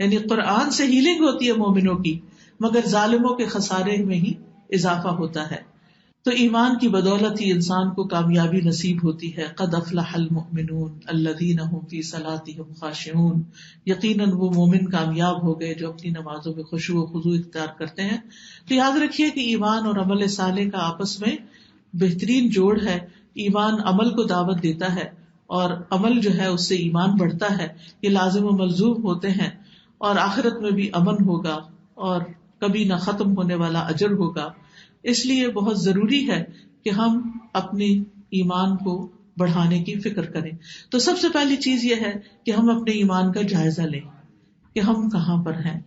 یعنی قرآن سے ہیلنگ ہوتی ہے مومنوں کی، مگر ظالموں کے خسارے میں ہی اضافہ ہوتا ہے. تو ایمان کی بدولت ہی انسان کو کامیابی نصیب ہوتی ہے. قد افلح المؤمنون الذین هم فی صلاتهم خاشعون. یقیناً وہ مومن کامیاب ہو گئے جو اپنی نمازوں میں خشوع و خضوع اختیار کرتے ہیں. تو یاد رکھیے کہ ایمان اور عمل صالح کا آپس میں بہترین جوڑ ہے. ایمان عمل کو دعوت دیتا ہے اور عمل جو ہے اس سے ایمان بڑھتا ہے. یہ لازم و ملزوم ہوتے ہیں اور آخرت میں بھی امن ہوگا اور کبھی نہ ختم ہونے والا اجر ہوگا. اس لیے بہت ضروری ہے کہ ہم اپنے ایمان کو بڑھانے کی فکر کریں. تو سب سے پہلی چیز یہ ہے کہ ہم اپنے ایمان کا جائزہ لیں کہ ہم کہاں پر ہیں.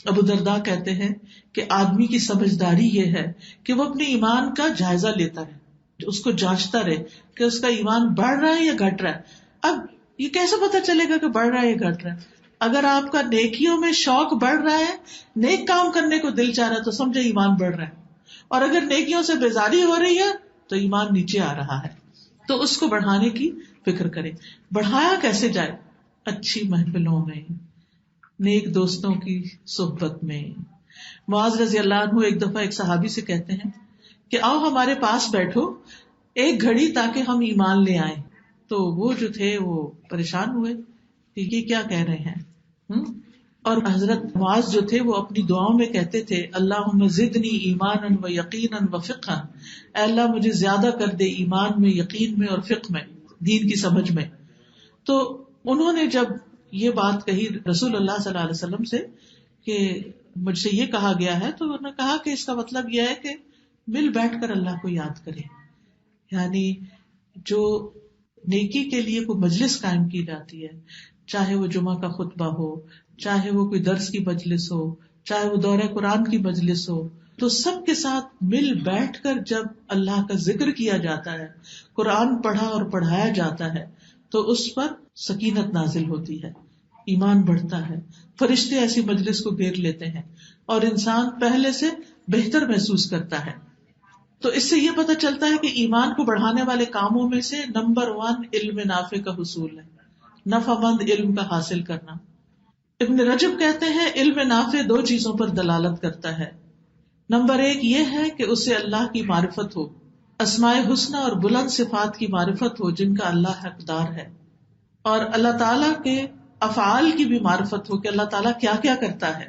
ابو درداء کہتے ہیں کہ آدمی کی سمجھداری یہ ہے کہ وہ اپنے ایمان کا جائزہ لیتا رہے، اس کو جانچتا رہے کہ اس کا ایمان بڑھ رہا ہے یا گھٹ رہا ہے. اب یہ کیسے پتا چلے گا کہ بڑھ رہا ہے یا گھٹ رہا ہے؟ اگر آپ کا نیکیوں میں شوق بڑھ رہا ہے، نیک کام کرنے کو دل چاہ رہا ہے، تو سمجھے ایمان بڑھ رہا ہے. اور اگر نیکیوں سے بیزاری ہو رہی ہے تو ایمان نیچے آ رہا ہے. تو اس کو بڑھانے کی فکر کریں. بڑھایا کیسے جائے؟ اچھی محفلوں میں، نیک دوستوں کی صحبت میں. معاذ رضی اللہ عنہ ایک دفعہ ایک صحابی سے کہتے ہیں کہ آؤ ہمارے پاس بیٹھو ایک گھڑی تاکہ ہم ایمان لے آئیں. تو وہ جو تھے وہ پریشان ہوئے کہ یہ کیا کہہ رہے ہیں. اور حضرت معاذ جو تھے وہ اپنی دعاؤں میں کہتے تھے اللہم زدنی ایمانا و یقینا و فقہا، اے اللہ مجھے زیادہ کر دے ایمان میں، یقین میں اور فقہ میں، دین کی سمجھ میں. تو انہوں نے جب یہ بات کہی رسول اللہ صلی اللہ علیہ وسلم سے کہ مجھ سے یہ کہا گیا ہے، تو انہوں نے کہا کہ اس کا مطلب یہ ہے کہ مل بیٹھ کر اللہ کو یاد کرے. یعنی جو نیکی کے لیے کوئی مجلس قائم کی جاتی ہے، چاہے وہ جمعہ کا خطبہ ہو، چاہے وہ کوئی درس کی مجلس ہو، چاہے وہ دورہ قرآن کی مجلس ہو، تو سب کے ساتھ مل بیٹھ کر جب اللہ کا ذکر کیا جاتا ہے، قرآن پڑھا اور پڑھایا جاتا ہے، تو اس پر سکینت نازل ہوتی ہے، ایمان بڑھتا ہے. فرشتے ایسی مجلس کو گھیر لیتے ہیں اور انسان پہلے سے بہتر محسوس کرتا ہے. تو اس سے یہ پتہ چلتا ہے کہ ایمان کو بڑھانے والے کاموں میں سے نمبر 1 علم نافع کا حصول ہے، نفع مند علم کا حاصل کرنا. ابن رجب کہتے ہیں علم نافع 2 چیزوں پر دلالت کرتا ہے. نمبر 1 یہ ہے کہ اسے اللہ کی معرفت ہو، اسماء حسنہ اور بلند صفات کی معرفت ہو جن کا اللہ حقدار ہے، اور اللہ تعالیٰ کے افعال کی بھی معرفت ہو کہ اللہ تعالیٰ کیا کیا کرتا ہے.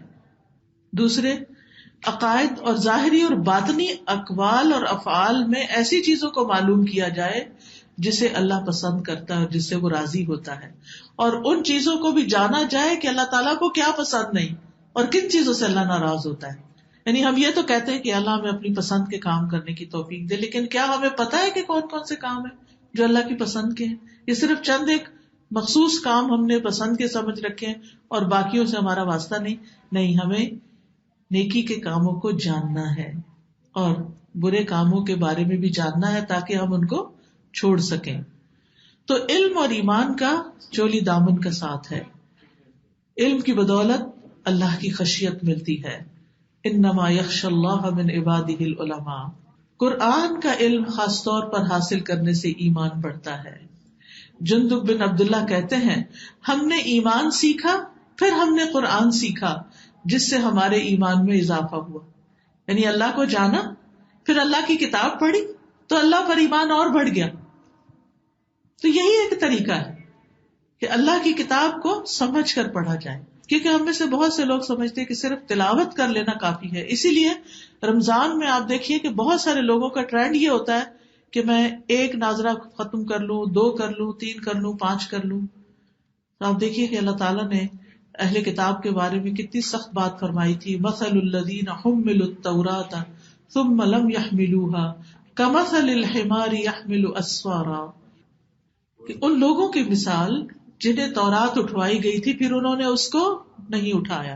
دوسرے عقائد اور ظاہری اور باطنی اقوال اور افعال میں ایسی چیزوں کو معلوم کیا جائے جسے اللہ پسند کرتا ہے اور جس سے وہ راضی ہوتا ہے، اور ان چیزوں کو بھی جانا جائے کہ اللہ تعالیٰ کو کیا پسند نہیں اور کن چیزوں سے اللہ ناراض ہوتا ہے. یعنی ہم یہ تو کہتے ہیں کہ اللہ ہمیں اپنی پسند کے کام کرنے کی توفیق دے، لیکن کیا ہمیں پتا ہے کہ کون کون سے کام ہیں جو اللہ کی پسند کے ہیں؟ یہ صرف چند ایک مخصوص کام ہم نے پسند کے سمجھ رکھے ہیں اور باقیوں سے ہمارا واسطہ نہیں. ہمیں نیکی کے کاموں کو جاننا ہے اور برے کاموں کے بارے میں بھی جاننا ہے تاکہ ہم ان کو چھوڑ سکیں. تو علم اور ایمان کا چولی دامن کا ساتھ ہے. علم کی بدولت اللہ کی خشیت ملتی ہے. انما یخشی اللہ من عبادہ العلماء. قرآن کا علم خاص طور پر حاصل کرنے سے ایمان بڑھتا ہے. جندب بن عبداللہ کہتے ہیں ہم نے ایمان سیکھا پھر ہم نے قرآن سیکھا جس سے ہمارے ایمان میں اضافہ ہوا. یعنی اللہ کو جانا، پھر اللہ کی کتاب پڑھی تو اللہ پر ایمان اور بڑھ گیا. تو یہی ایک طریقہ ہے کہ اللہ کی کتاب کو سمجھ کر پڑھا جائے، کیونکہ ہم میں سے بہت سے لوگ سمجھتے ہیں کہ صرف تلاوت کر لینا کافی ہے. اسی لیے رمضان میں آپ دیکھیے کہ بہت سارے لوگوں کا ٹرینڈ یہ ہوتا ہے کہ میں 1 ناظرہ ختم کر لوں، 2 کر لوں، 3 کر لوں، 5 کر لوں. تو آپ دیکھیے کہ اللہ تعالیٰ نے اہل کتاب کے بارے میں کتنی سخت بات فرمائی تھی. مثل الذین حملوا التوراۃ ثم لم يحملوها كمثل الحمار يحمل اسفارا. کہ ان لوگوں کی مثال جنہیں تورات اٹھوائی گئی تھی پھر انہوں نے اس کو نہیں اٹھایا.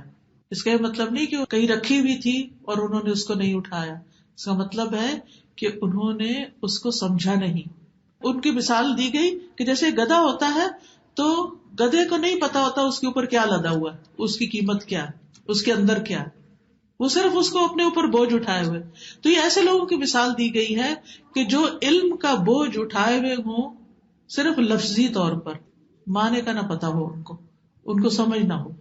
اس کا یہ مطلب نہیں کہ وہ کہیں رکھی ہوئی تھی اور انہوں نے اس کو نہیں اٹھایا. اس کا مطلب ہے کہ انہوں نے اس کو سمجھا نہیں. ان کی مثال دی گئی کہ جیسے گدھا ہوتا ہے تو گدھے کو نہیں پتا ہوتا اس کے اوپر کیا لدا ہوا ہے, اس کی قیمت کیا ہے, اس کے اندر کیا ہے, وہ صرف اس کو اپنے اوپر بوجھ اٹھائے ہوئے. تو یہ ایسے لوگوں کی مثال دی گئی ہے کہ جو علم کا بوجھ اٹھائے ہوئے ہوں صرف لفظی طور پر, معنی کا نہ پتا ہو ان کو سمجھ نہ ہو.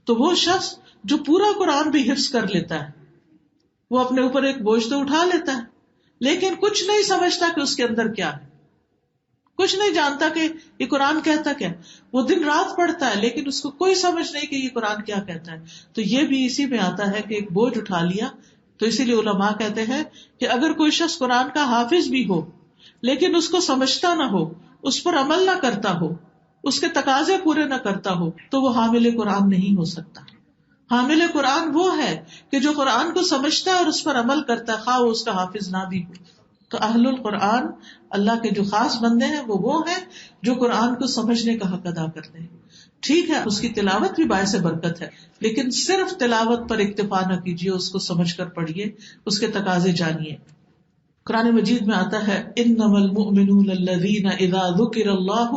تو وہ شخص جو پورا قرآن بھی حفظ کر لیتا ہے وہ اپنے اوپر ایک بوجھ تو اٹھا لیتا ہے لیکن کچھ نہیں سمجھتا کہ اس کے اندر کیا ہے, کچھ نہیں جانتا کہ یہ قرآن کہتا کیا. وہ دن رات پڑھتا ہے لیکن اس کو کوئی سمجھ نہیں کہ یہ قرآن کیا کہتا ہے. تو یہ بھی اسی میں آتا ہے کہ ایک بوجھ اٹھا لیا. تو اسی لیے علماء کہتے ہیں کہ اگر کوئی شخص قرآن کا حافظ بھی ہو لیکن اس کو سمجھتا نہ ہو, اس پر عمل نہ کرتا ہو, اس کے تقاضے پورے نہ کرتا ہو, تو وہ حامل قرآن نہیں ہو سکتا. حامل قرآن وہ ہے کہ جو قرآن کو سمجھتا ہے اور اس پر عمل کرتا ہے, خواہ وہ اس کا حافظ نہ بھی ہو. تو اہل القرآن اللہ کے جو خاص بندے ہیں وہ ہیں جو قرآن کو سمجھنے کا حق ادا کرتے ہیں. ٹھیک ہے اس کی تلاوت بھی باعث برکت ہے لیکن صرف تلاوت پر اکتفا نہ کیجیے, اس کو سمجھ کر پڑھیے, اس کے تقاضے جانیے. قرآن مجید میں آتا ہے انما المؤمنون الذین اذا ذکر اللہ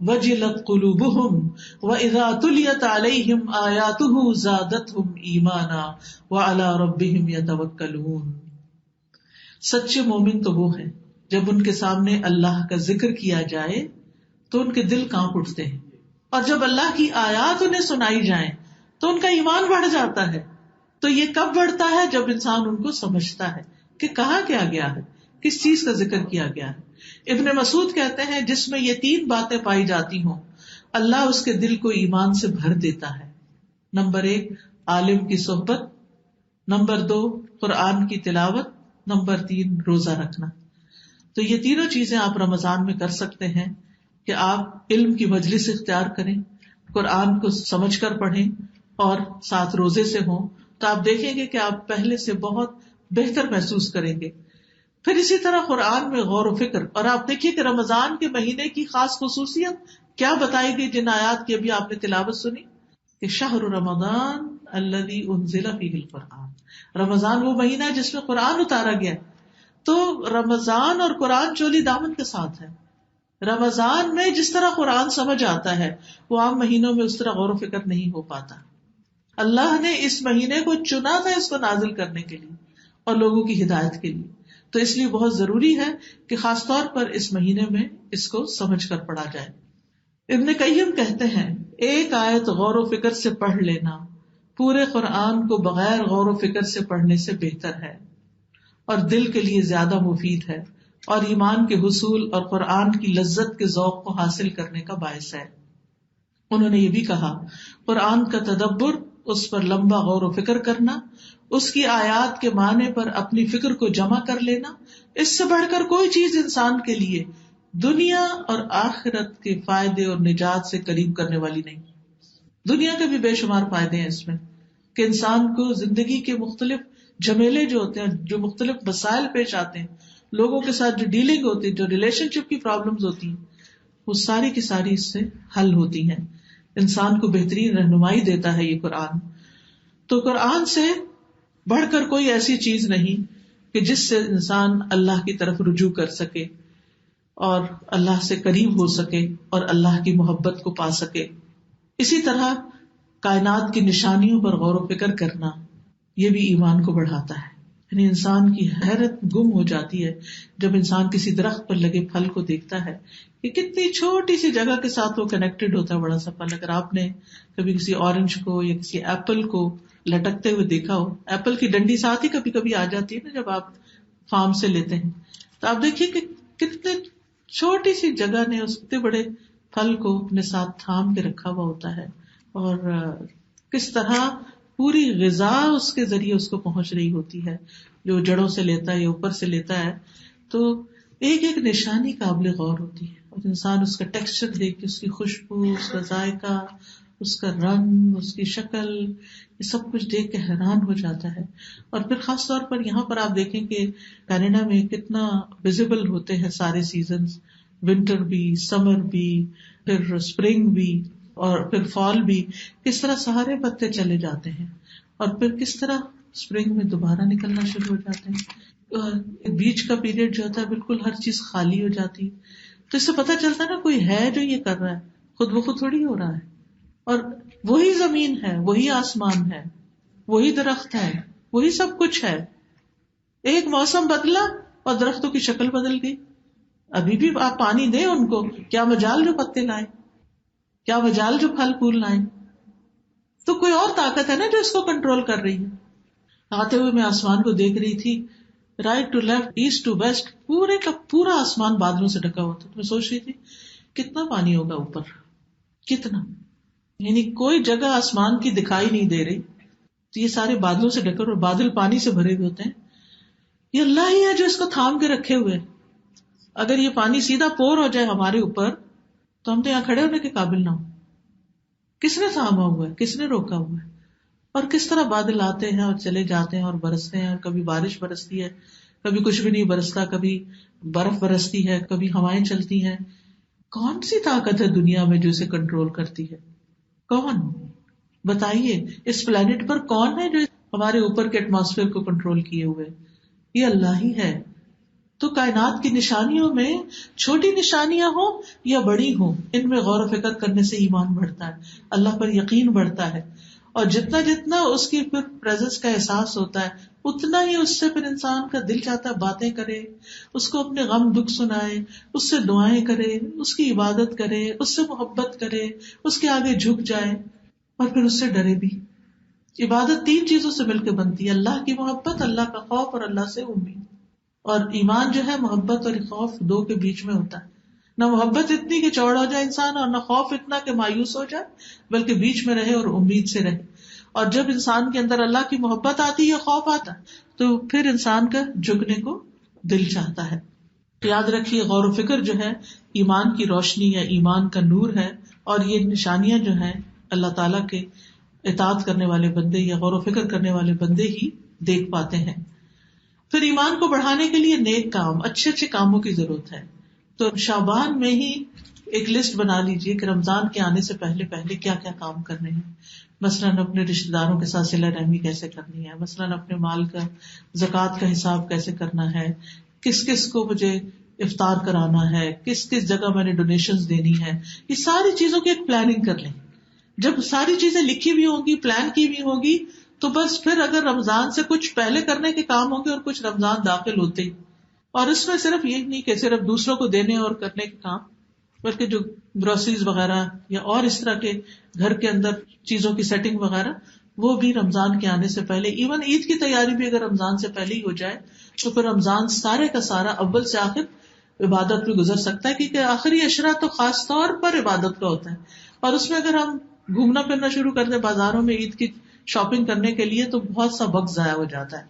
وجلت قلوبہم واذا تلیت علیہم آیاتہ زادتہم ایمانا وعلی ربہم یتوکلون. سچے مومن تو وہ ہیں جب ان کے سامنے اللہ کا ذکر کیا جائے تو ان کے دل کانپ اٹھتے ہیں, اور جب اللہ کی آیات انہیں سنائی جائیں تو ان کا ایمان بڑھ جاتا ہے. تو یہ کب بڑھتا ہے؟ جب انسان ان کو سمجھتا ہے کہ کہا کیا گیا ہے, کس چیز کا ذکر کیا گیا ہے. ابن مسعود کہتے ہیں جس میں یہ 3 باتیں پائی جاتی ہوں اللہ اس کے دل کو ایمان سے بھر دیتا ہے. نمبر 1 عالم کی صحبت, نمبر 2 قرآن کی تلاوت, نمبر 3 روزہ رکھنا. تو یہ تینوں چیزیں آپ رمضان میں کر سکتے ہیں کہ آپ علم کی مجلس اختیار کریں, قرآن کو سمجھ کر پڑھیں اور ساتھ روزے سے ہوں. تو آپ دیکھیں گے کہ آپ پہلے سے بہت بہتر محسوس کریں گے. پھر اسی طرح قرآن میں غور و فکر, اور آپ دیکھیے کہ رمضان کے مہینے کی خاص خصوصیت کیا بتائی گئی جن آیات کی ابھی آپ نے تلاوت سنی کہ شہر رمضان الذی انزل فیہ القرآن. رمضان وہ مہینہ ہے جس میں قرآن اتارا گیا. تو رمضان اور قرآن چولی دامن کے ساتھ ہے. رمضان میں جس طرح قرآن سمجھ آتا ہے وہ عام مہینوں میں اس طرح غور و فکر نہیں ہو پاتا. اللہ نے اس مہینے کو چنا تھا اس کو نازل کرنے کے لیے اور لوگوں کی ہدایت کے لیے. تو اس لیے بہت ضروری ہے کہ خاص طور پر اس مہینے میں اس کو سمجھ کر پڑھا جائے. ابن قیم کہتے ہیں ایک آیت غور و فکر سے پڑھ لینا پورے قرآن کو بغیر غور و فکر سے پڑھنے سے بہتر ہے اور دل کے لیے زیادہ مفید ہے اور ایمان کے حصول اور قرآن کی لذت کے ذوق کو حاصل کرنے کا باعث ہے. انہوں نے یہ بھی کہا قرآن کا تدبر, اس پر لمبا غور و فکر کرنا, اس کی آیات کے معنی پر اپنی فکر کو جمع کر لینا, اس سے بڑھ کر کوئی چیز انسان کے لیے دنیا اور آخرت کے فائدے اور نجات سے قریب کرنے والی نہیں. دنیا کے بھی بے شمار فائدے ہیں اس میں کہ انسان کو زندگی کے مختلف جھمیلے جو ہوتے ہیں, جو مختلف مسائل پیش آتے ہیں, لوگوں کے ساتھ جو ڈیلنگ ہوتی ہے, جو ریلیشن شپ کی پرابلمز ہوتی ہیں, وہ ساری کی ساری اس سے حل ہوتی ہیں. انسان کو بہترین رہنمائی دیتا ہے یہ قرآن. تو قرآن سے بڑھ کر کوئی ایسی چیز نہیں کہ جس سے انسان اللہ کی طرف رجوع کر سکے اور اللہ سے قریب ہو سکے اور اللہ کی محبت کو پا سکے. اسی طرح کائنات کی نشانیوں پر غور و فکر کرنا یہ بھی ایمان کو بڑھاتا ہے. یعنی انسان کی حیرت گم ہو جاتی ہے جب انسان کسی درخت پر لگے پھل کو دیکھتا ہے کہ کتنی چھوٹی سی جگہ کے ساتھ وہ کنیکٹڈ ہوتا ہے بڑا سا پھل. اگر آپ نے کبھی کسی اورنج کو یا کسی ایپل کو لٹکتے ہوئے دیکھا ہو, ایپل کی ڈنڈی ساتھ ہی کبھی کبھی آ جاتی ہے نا جب آپ فارم سے لیتے ہیں, تو آپ دیکھیے کہ کتنے چھوٹی سی جگہ نے اس اتنے بڑے پھل کو اپنے ساتھ تھام کے رکھا ہوا ہوتا ہے, اور کس طرح پوری غذا اس کے ذریعے اس کو پہنچ رہی ہوتی ہے, جو جڑوں سے لیتا ہے یا اوپر سے لیتا ہے. تو ایک ایک نشانی قابل غور ہوتی ہے, اور انسان اس کا ٹیکسچر دیکھ کے, اس کی خوشبو, اس کا ذائقہ, اس کا رنگ, اس کی شکل, یہ سب کچھ دیکھ کے حیران ہو جاتا ہے. اور پھر خاص طور پر یہاں پر آپ دیکھیں کہ کینیڈا میں کتنا ویزیبل ہوتے ہیں سارے سیزنز, ونٹر بھی, سمر بھی, پھر اسپرنگ بھی, اور پھر فال بھی. کس طرح سارے پتے چلے جاتے ہیں اور پھر کس طرح اسپرنگ میں دوبارہ نکلنا شروع ہو جاتے ہیں. بیچ کا پیریڈ جو ہوتا ہے بالکل ہر چیز خالی ہو جاتی، تو اس سے پتہ چلتا ہے نا کوئی ہے جو یہ کر رہا ہے، خود بخود تھوڑی ہو رہا ہے. اور وہی زمین ہے، وہی آسمان ہے، وہی درخت ہے، وہی سب کچھ ہے. ایک موسم بدلا اور درختوں کی شکل بدل گئی. ابھی بھی آپ پانی دیں ان کو، کیا مجال جو پتے لائیں، کیا مجال جو پھل پھول لائیں. تو کوئی اور طاقت ہے نا جو اس کو کنٹرول کر رہی ہے. آتے ہوئے میں آسمان کو دیکھ رہی تھی، right to left, east to west, پورے کا پورا آسمان بادلوں سے ڈھکا ہوا تھا. میں سوچ رہی تھی کتنا پانی ہوگا اوپر، کتنا، یعنی کوئی جگہ آسمان کی دکھائی نہیں دے رہی. تو یہ سارے بادلوں سے ڈھکے اور بادل پانی سے بھرے ہوئے ہوتے ہیں. یہ اللہ ہی ہے جو اس کو تھام کے رکھے ہوئے. اگر یہ پانی سیدھا پور ہو جائے ہمارے اوپر تو ہم تو یہاں کھڑے ہونے کے قابل نہ ہو. کس نے تھاما ہوا ہے، کس نے روکا ہوا ہے؟ اور کس طرح بادل آتے ہیں اور چلے جاتے ہیں اور برستے ہیں، اور کبھی بارش برستی ہے، کبھی کچھ بھی نہیں برستا، کبھی برف برستی ہے، کبھی ہوائیں چلتی ہیں. کون سی طاقت ہے دنیا میں جو اسے کنٹرول کرتی ہے؟ کون؟ بتائیے، اس پلانٹ پر کون ہے جو ہمارے اوپر کے ایٹماسفیئر کو کنٹرول کیے ہوئے؟ یہ اللہ ہی ہے. تو کائنات کی نشانیوں میں چھوٹی نشانیاں ہوں یا بڑی ہوں، ان میں غور و فکر کرنے سے ایمان بڑھتا ہے، اللہ پر یقین بڑھتا ہے. اور جتنا جتنا اس کی پھر پریزنس کا احساس ہوتا ہے، اتنا ہی اس سے پھر انسان کا دل چاہتا ہے باتیں کرے، اس کو اپنے غم دکھ سنائے، اس سے دعائیں کرے، اس کی عبادت کرے، اس سے محبت کرے، اس کے آگے جھک جائے اور پھر اس سے ڈرے بھی. عبادت 3 چیزوں سے مل کے بنتی ہے: اللہ کی محبت، اللہ کا خوف اور اللہ سے امید. اور ایمان جو ہے محبت اور خوف 2 کے بیچ میں ہوتا ہے. نہ محبت اتنی کہ چوڑ ہو جائے انسان، اور نہ خوف اتنا کہ مایوس ہو جائے، بلکہ بیچ میں رہے اور امید سے رہے. اور جب انسان کے اندر اللہ کی محبت آتی ہے، خوف آتا ہے، تو پھر انسان کا جھکنے کو دل چاہتا ہے. تو یاد رکھیے، غور و فکر جو ہے ایمان کی روشنی ہے، ایمان کا نور ہے. اور یہ نشانیاں جو ہیں اللہ تعالیٰ کے اطاعت کرنے والے بندے یا غور و فکر کرنے والے بندے ہی دیکھ پاتے ہیں. پھر ایمان کو بڑھانے کے لیے نیک کام، اچھے اچھے کاموں کی ضرورت ہے. تو شعبان میں ہی ایک لسٹ بنا لیجیے کہ رمضان کے آنے سے پہلے پہلے کیا کیا کام کرنے ہیں. مثلاً اپنے رشتے داروں کے ساتھ صلہ رحمی کیسے کرنی ہے، مثلاً اپنے مال کا زکوٰۃ کا حساب کیسے کرنا ہے، کس کس کو مجھے افطار کرانا ہے، کس کس جگہ میں نے ڈونیشنز دینی ہے. یہ ساری چیزوں کی ایک پلاننگ کر لیں. جب ساری چیزیں لکھی بھی ہوں گی، پلان کی بھی ہوگی، تو بس پھر اگر رمضان سے کچھ پہلے کرنے کے کام ہوں گے اور کچھ رمضان داخل ہوتے ہی. اور اس میں صرف یہ نہیں کہ صرف دوسروں کو دینے اور کرنے کے کام، بلکہ جو گروسریز وغیرہ یا اور اس طرح کے گھر کے اندر چیزوں کی سیٹنگ وغیرہ، وہ بھی رمضان کے آنے سے پہلے. ایون عید کی تیاری بھی اگر رمضان سے پہلے ہی ہو جائے تو پھر رمضان سارے کا سارا اول سے آخر عبادت میں گزر سکتا ہے. کیونکہ آخری عشرہ تو خاص طور پر عبادت کا ہوتا ہے، اور اس میں اگر ہم گھومنا پھرنا شروع کر دیں بازاروں میں عید کی شاپنگ کرنے کے لیے تو بہت سا وقت ضائع ہو جاتا ہے.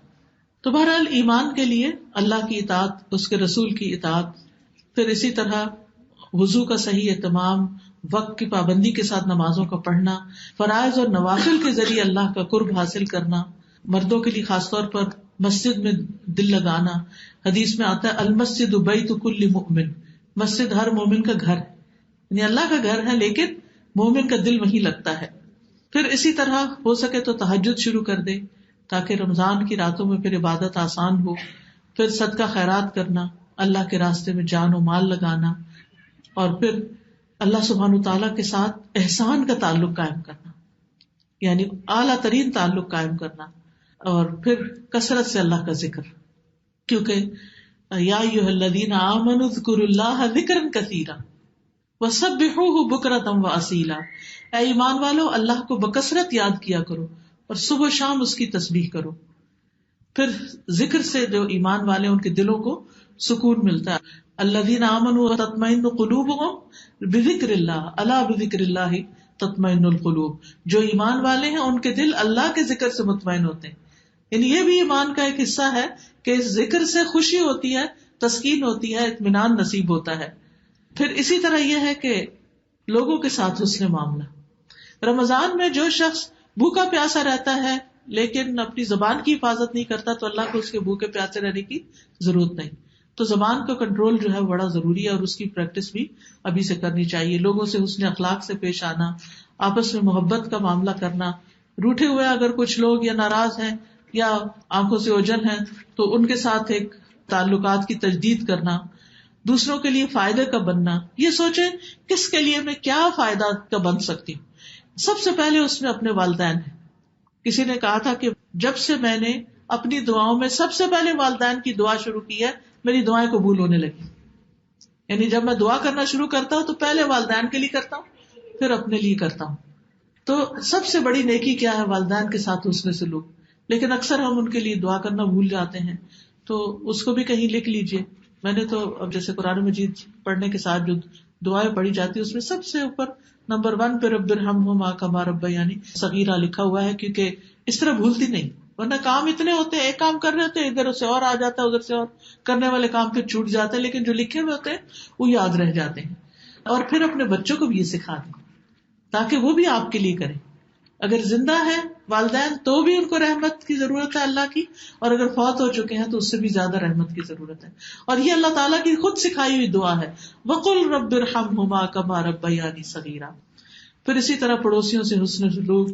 تو بہرحال ایمان کے لیے اللہ کی اطاعت، اس کے رسول کی اطاعت، پھر اسی طرح وضو کا صحیح اہتمام، وقت کی پابندی کے ساتھ نمازوں کا پڑھنا، فرائض اور نوافل کے ذریعے اللہ کا قرب حاصل کرنا. مردوں کے لیے خاص طور پر مسجد میں دل لگانا. حدیث میں آتا ہے المسجد بیت کل مؤمن، مسجد ہر مومن کا گھر ہے، یعنی اللہ کا گھر ہے لیکن مومن کا دل وہیں لگتا ہے. پھر اسی طرح ہو سکے تو تہجد شروع کر دے تاکہ رمضان کی راتوں میں پھر عبادت آسان ہو. پھر صدقہ خیرات کرنا، اللہ کے راستے میں جان و مال لگانا، اور پھر اللہ سبحانہ وتعالیٰ کے ساتھ احسان کا تعلق قائم کرنا، یعنی اعلیٰ ترین تعلق قائم کرنا. اور پھر کثرت سے اللہ کا ذکر، کیونکہ یا ایھا الذین آمنوا اذکروا اللہ ذکرا کثیرا وسبحوہ بکرۃ واصیلا. اے ایمان والو، اللہ کو بکثرت یاد کیا کرو اور صبح و شام اس کی تسبیح کرو. پھر ذکر سے جو ایمان والے ان کے دلوں کو سکون ملتا ہے. الذین آمنوا وتطمئن قلوبهم بذکر اللہ الا بذکر اللہ تطمئن القلوب. جو ایمان والے ہیں ان کے دل اللہ کے ذکر سے مطمئن ہوتے ہیں. یعنی یہ بھی ایمان کا ایک حصہ ہے کہ اس ذکر سے خوشی ہوتی ہے، تسکین ہوتی ہے، اطمینان نصیب ہوتا ہے. پھر اسی طرح یہ ہے کہ لوگوں کے ساتھ حسن معاملہ. رمضان میں جو شخص بھوکا پیاسا رہتا ہے لیکن اپنی زبان کی حفاظت نہیں کرتا تو اللہ کو اس کے بھوکے پیاسے رہنے کی ضرورت نہیں. تو زبان کا کنٹرول جو ہے بڑا ضروری ہے اور اس کی پریکٹس بھی ابھی سے کرنی چاہیے. لوگوں سے حسن اخلاق سے پیش آنا، آپس میں محبت کا معاملہ کرنا. روٹھے ہوئے اگر کچھ لوگ یا ناراض ہیں یا آنکھوں سے اوجھل ہیں تو ان کے ساتھ ایک تعلقات کی تجدید کرنا، دوسروں کے لیے فائدے کا بننا. یہ سوچیں کس کے لیے میں کیا فائدہ کا بن سکتی ہوں. سب سے پہلے اس میں اپنے والدین ہیں. کسی نے کہا تھا کہ جب سے میں نے اپنی دعاؤں میں سب سے پہلے والدین کی دعا شروع کی ہے، میری دعائیں قبول ہونے لگی. یعنی جب میں دعا کرنا شروع کرتا ہوں تو پہلے والدین کے لیے کرتا ہوں، پھر اپنے لیے کرتا ہوں. تو سب سے بڑی نیکی کیا ہے؟ والدین کے ساتھ حسن سلوک. لیکن اکثر ہم ان کے لیے دعا کرنا بھول جاتے ہیں، تو اس کو بھی کہیں لکھ لیجئے. میں نے تو اب جیسے قرآن مجید پڑھنے کے ساتھ جو دعائیں پڑھی جاتی ہے اس میں سب سے اوپر نمبر 1 پہ رب ارحمہما کما ربیانی صغیرہ لکھا ہوا ہے، کیونکہ اس طرح بھولتی نہیں. ورنہ کام اتنے ہوتے ہیں، ایک کام کر رہے ہوتے ہیں، ادھر سے اور آ جاتا ہے، ادھر سے اور کرنے والے کام پھر چھوٹ جاتے ہیں، لیکن جو لکھے ہوئے ہوتے ہیں وہ یاد رہ جاتے ہیں. اور پھر اپنے بچوں کو بھی یہ سکھا دیں تاکہ وہ بھی آپ کے لیے کریں. اگر زندہ ہے والدین تو بھی ان کو رحمت کی ضرورت ہے اللہ کی، اور اگر فوت ہو چکے ہیں تو اس سے بھی زیادہ رحمت کی ضرورت ہے. اور یہ اللہ تعالیٰ کی خود سکھائی ہوئی دعا ہے، وَقُلْ رَبِّ ارْحَمْهُمَا كَمَا رَبَّيَانِي صَغِيرًا. پھر اسی طرح پڑوسیوں سے حسن سلوک،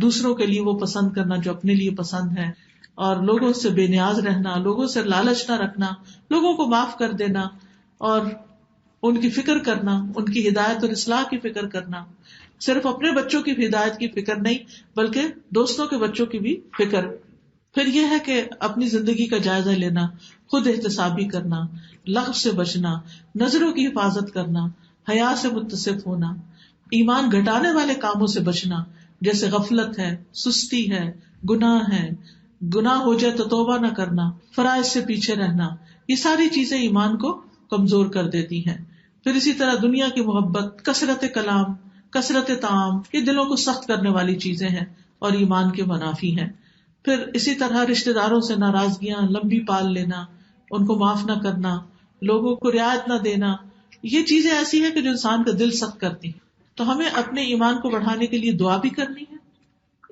دوسروں کے لیے وہ پسند کرنا جو اپنے لیے پسند ہے، اور لوگوں سے بے نیاز رہنا، لوگوں سے لالچ نہ رکھنا، لوگوں کو معاف کر دینا، اور ان کی فکر کرنا، ان کی ہدایت اور اصلاح کی فکر کرنا. صرف اپنے بچوں کی ہدایت کی فکر نہیں بلکہ دوستوں کے بچوں کی بھی فکر. پھر یہ ہے کہ اپنی زندگی کا جائزہ لینا، خود احتسابی کرنا، لغو سے بچنا، نظروں کی حفاظت کرنا، حیا سے متصف ہونا، ایمان گھٹانے والے کاموں سے بچنا جیسے غفلت ہے، سستی ہے، گناہ ہے، گناہ ہو جائے تو توبہ نہ کرنا، فرائض سے پیچھے رہنا. یہ ساری چیزیں ایمان کو کمزور کر دیتی ہیں. پھر اسی طرح دنیا کی محبت، کثرت کلام، کثرت طعام، یہ دلوں کو سخت کرنے والی چیزیں ہیں اور ایمان کے منافی ہیں. پھر اسی طرح رشتہ داروں سے ناراضگیاں لمبی پال لینا، ان کو معاف نہ کرنا، لوگوں کو رعایت نہ دینا، یہ چیزیں ایسی ہیں کہ جو انسان کا دل سخت کرتی ہیں. تو ہمیں اپنے ایمان کو بڑھانے کے لیے دعا بھی کرنی ہے،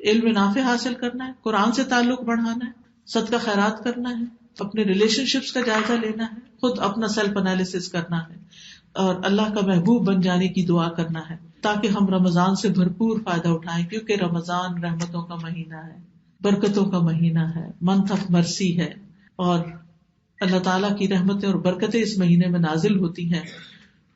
علم نافع حاصل کرنا ہے، قرآن سے تعلق بڑھانا ہے، صدقہ خیرات کرنا ہے، اپنے ریلیشن شپس کا جائزہ لینا ہے، خود اپنا سیلف انالیسس کرنا ہے، اور اللہ کا محبوب بن جانے کی دعا کرنا ہے تاکہ ہم رمضان سے بھرپور فائدہ اٹھائیں. کیونکہ رمضان رحمتوں کا مہینہ ہے، برکتوں کا مہینہ ہے، منتھ آف مرسی ہے، اور اللہ تعالیٰ کی رحمتیں اور برکتیں اس مہینے میں نازل ہوتی ہیں.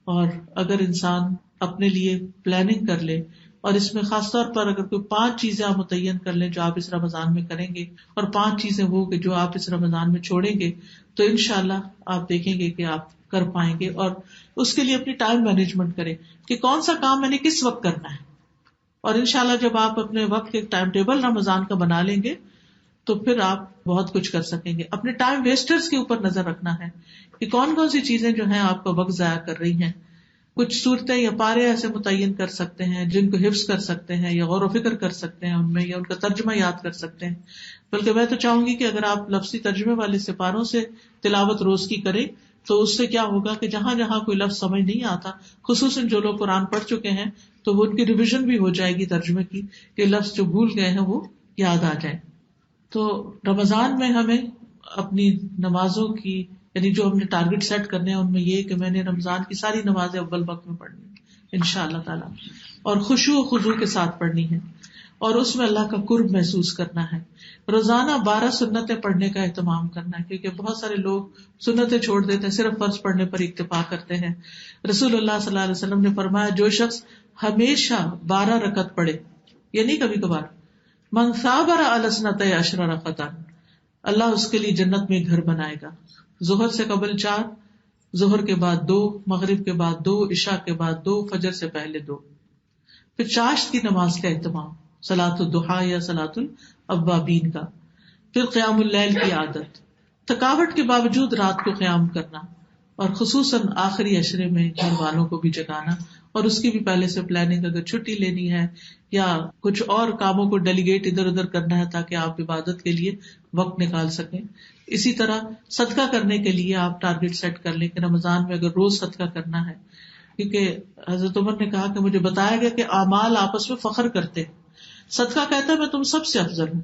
اور اگر انسان اپنے لیے پلاننگ کر لے، اور اس میں خاص طور پر اگر کوئی 5 چیزیں آپ متعین کر لیں جو آپ اس رمضان میں کریں گے، اور 5 چیزیں وہ کہ جو آپ اس رمضان میں چھوڑیں گے، تو انشاءاللہ آپ دیکھیں گے کہ آپ کر پائیں گے. اور اس کے لیے اپنی ٹائم مینجمنٹ کریں کہ کون سا کام میں نے کس وقت کرنا ہے. اور انشاءاللہ جب آپ اپنے وقت کے ٹائم ٹیبل رمضان کا بنا لیں گے تو پھر آپ بہت کچھ کر سکیں گے. اپنے ٹائم ویسٹرز کے اوپر نظر رکھنا ہے کہ کون کون سی چیزیں جو ہیں آپ کا وقت ضائع کر رہی ہیں. کچھ صورتیں یا پارے ایسے متعین کر سکتے ہیں جن کو حفظ کر سکتے ہیں یا غور و فکر کر سکتے ہیں ان میں، یا ان کا ترجمہ یاد کر سکتے ہیں. بلکہ میں تو چاہوں گی کہ اگر آپ لفظی ترجمے والے سپاروں سے تلاوت روز کی کریں تو اس سے کیا ہوگا کہ جہاں جہاں کوئی لفظ سمجھ نہیں آتا، خصوصاً جو لوگ قرآن پڑھ چکے ہیں، تو وہ ان کی ریویژن بھی ہو جائے گی ترجمے کی، کہ لفظ جو بھول گئے ہیں وہ یاد آ جائیں. تو رمضان میں ہمیں اپنی نمازوں کی، یعنی جو ہم نے ٹارگٹ سیٹ کرنے ہیں ان میں یہ کہ میں نے رمضان کی ساری نمازیں اول وقت میں پڑھنی ہے انشاءاللہ تعالیٰ، اور خشوع و خضوع کے ساتھ پڑھنی ہے، اور اس میں اللہ کا قرب محسوس کرنا ہے. روزانہ 12 سنتیں پڑھنے کا اہتمام کرنا ہے، کیونکہ بہت سارے لوگ سنتیں چھوڑ دیتے ہیں، صرف فرض پڑھنے پر اکتفا کرتے ہیں. رسول اللہ صلی اللہ علیہ وسلم نے فرمایا جو شخص ہمیشہ 12 رکعت پڑھے، یعنی کبھی کبھار، من صابر علی اثنتي عشر رکعۃ، اللہ اس کے لیے جنت میں گھر بنائے گا. ظہر سے قبل 4، ظہر کے بعد 2، مغرب کے بعد 2، عشاء کے بعد 2، فجر سے پہلے 2. پھر چاشت کی نماز کا اہتمام، صلاۃ الضحیٰ یا صلاۃ الاوابین کا. پھر قیام اللیل کی عادت، تھکاوٹ کے باوجود رات کو قیام کرنا، اور خصوصاً آخری عشرے میں گھر والوں کو بھی جگانا، اور اس کی بھی پہلے سے پلاننگ، اگر چھٹی لینی ہے یا کچھ اور کاموں کو ڈیلیگیٹ ادھر ادھر کرنا ہے تاکہ آپ عبادت کے لیے وقت نکال سکیں. اسی طرح صدقہ کرنے کے لیے آپ ٹارگٹ سیٹ کر لیں کہ رمضان میں اگر روز صدقہ کرنا ہے، کیونکہ حضرت عمر نے کہا کہ مجھے بتایا گیا کہ اعمال آپس میں فخر کرتے ہیں، صدقہ کہتا ہے میں تم سب سے افضل ہوں.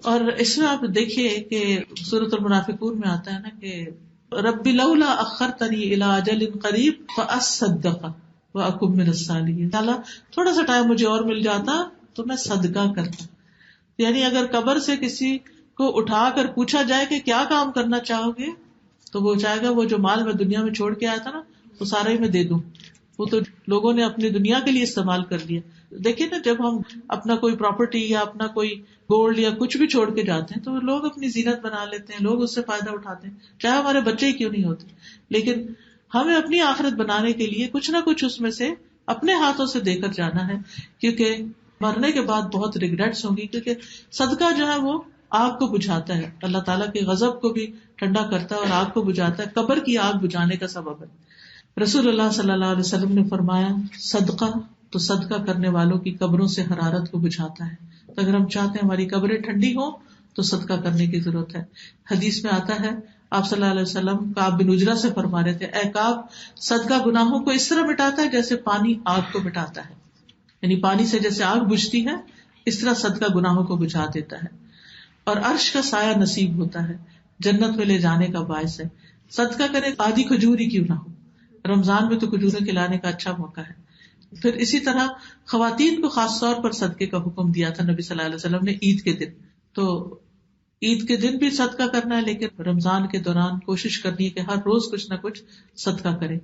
اور اس میں آپ دیکھیے کہ سورۃ المنافقون میں آتا ہے نا کہ رب لولا اخرتنی الی اجل قریب فاصدق واکن من الصالحین، اللہ تھوڑا سا ٹائم مجھے اور مل جاتا تو میں صدقہ کرتا. یعنی اگر قبر سے کسی کو اٹھا کر پوچھا جائے کہ کیا کام کرنا چاہو گے تو وہ چاہے گا وہ جو مال میں دنیا میں چھوڑ کے آیا تھا نا وہ سارا ہی میں دے دوں. وہ تو لوگوں نے اپنی دنیا کے لیے استعمال کر لیا. دیکھیں نا جب ہم اپنا کوئی پراپرٹی یا اپنا کوئی گولڈ یا کچھ بھی چھوڑ کے جاتے ہیں تو لوگ اپنی زینت بنا لیتے ہیں, لوگ اس سے فائدہ اٹھاتے ہیں, چاہے ہمارے بچے ہی کیوں نہیں ہوتے. لیکن ہمیں اپنی آخرت بنانے کے لیے کچھ نہ کچھ اس میں سے اپنے ہاتھوں سے دے کر جانا ہے, کیونکہ مرنے کے بعد بہت ریگریٹس ہوں گی. کیونکہ صدقہ جو ہے وہ آگ کو بجھاتا ہے, اللہ تعالیٰ کے غضب کو بھی ٹھنڈا کرتا ہے اور آگ کو بجھاتا ہے, قبر کی آگ بجھانے کا سبب ہے. رسول اللہ صلی اللہ علیہ وسلم نے فرمایا صدقہ تو صدقہ کرنے والوں کی قبروں سے حرارت کو بجھاتا ہے. تو اگر ہم چاہتے ہیں ہماری قبریں ٹھنڈی ہوں تو صدقہ کرنے کی ضرورت ہے. حدیث میں آتا ہے آپ صلی اللہ علیہ وسلم کعب بن عجرہ سے فرما رہے تھے, اے کعب صدقہ گناہوں کو اس طرح مٹاتا ہے جیسے پانی آگ کو مٹاتا ہے. یعنی پانی سے جیسے آگ بجھتی ہے اس طرح صدقہ گناہوں کو بجھا دیتا ہے. اور عرش کا سایہ نصیب ہوتا ہے, جنت میں لے جانے کا باعث ہے. صدقہ کرے آدھی کھجور ہی کیوں نہ ہو, رمضان میں تو کھجوریں کھلانے کا اچھا موقع ہے. پھر اسی طرح خواتین کو خاص طور پر صدقے کا حکم دیا تھا نبی صلی اللہ علیہ وسلم نے عید کے دن. تو عید کے دن بھی صدقہ کرنا ہے, لیکن رمضان کے دوران کوشش کرنی ہے کہ ہر روز کچھ نہ کچھ صدقہ کریں.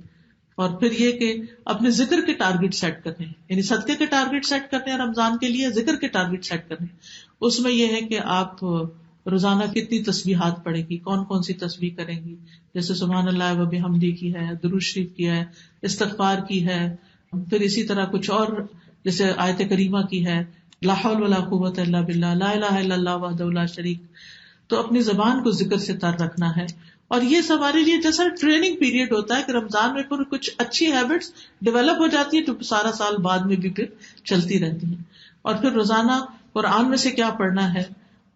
اور پھر یہ کہ اپنے ذکر کے ٹارگٹ سیٹ کرنے ہیں, یعنی صدقے کے ٹارگٹ سیٹ کرنے ہیں, رمضان کے لیے ذکر کے ٹارگٹ سیٹ کرنے ہیں. اس میں یہ ہے کہ آپ روزانہ کتنی تسبیحات پڑھیں گی, کون کون سی تسبیح کریں گی, جیسے سبحان اللہ و بحمدہ کی ہے, درود شریف کی ہے, استغفار کی ہے, پھر اسی طرح کچھ اور جیسے آیت کریمہ کی ہے, لا حول ولا قوت الا باللہ, لا الہ الا اللہ وحدہ لا شریک. تو اپنی زبان کو ذکر سے تر رکھنا ہے. اور یہ ہمارے لیے جیسا ٹریننگ پیریڈ ہوتا ہے کہ رمضان میں پھر کچھ اچھی ہیبٹس ڈیولپ ہو جاتی ہے جو سارا سال بعد میں بھی پھر چلتی رہتی ہیں. اور پھر روزانہ قرآن میں سے کیا پڑھنا ہے,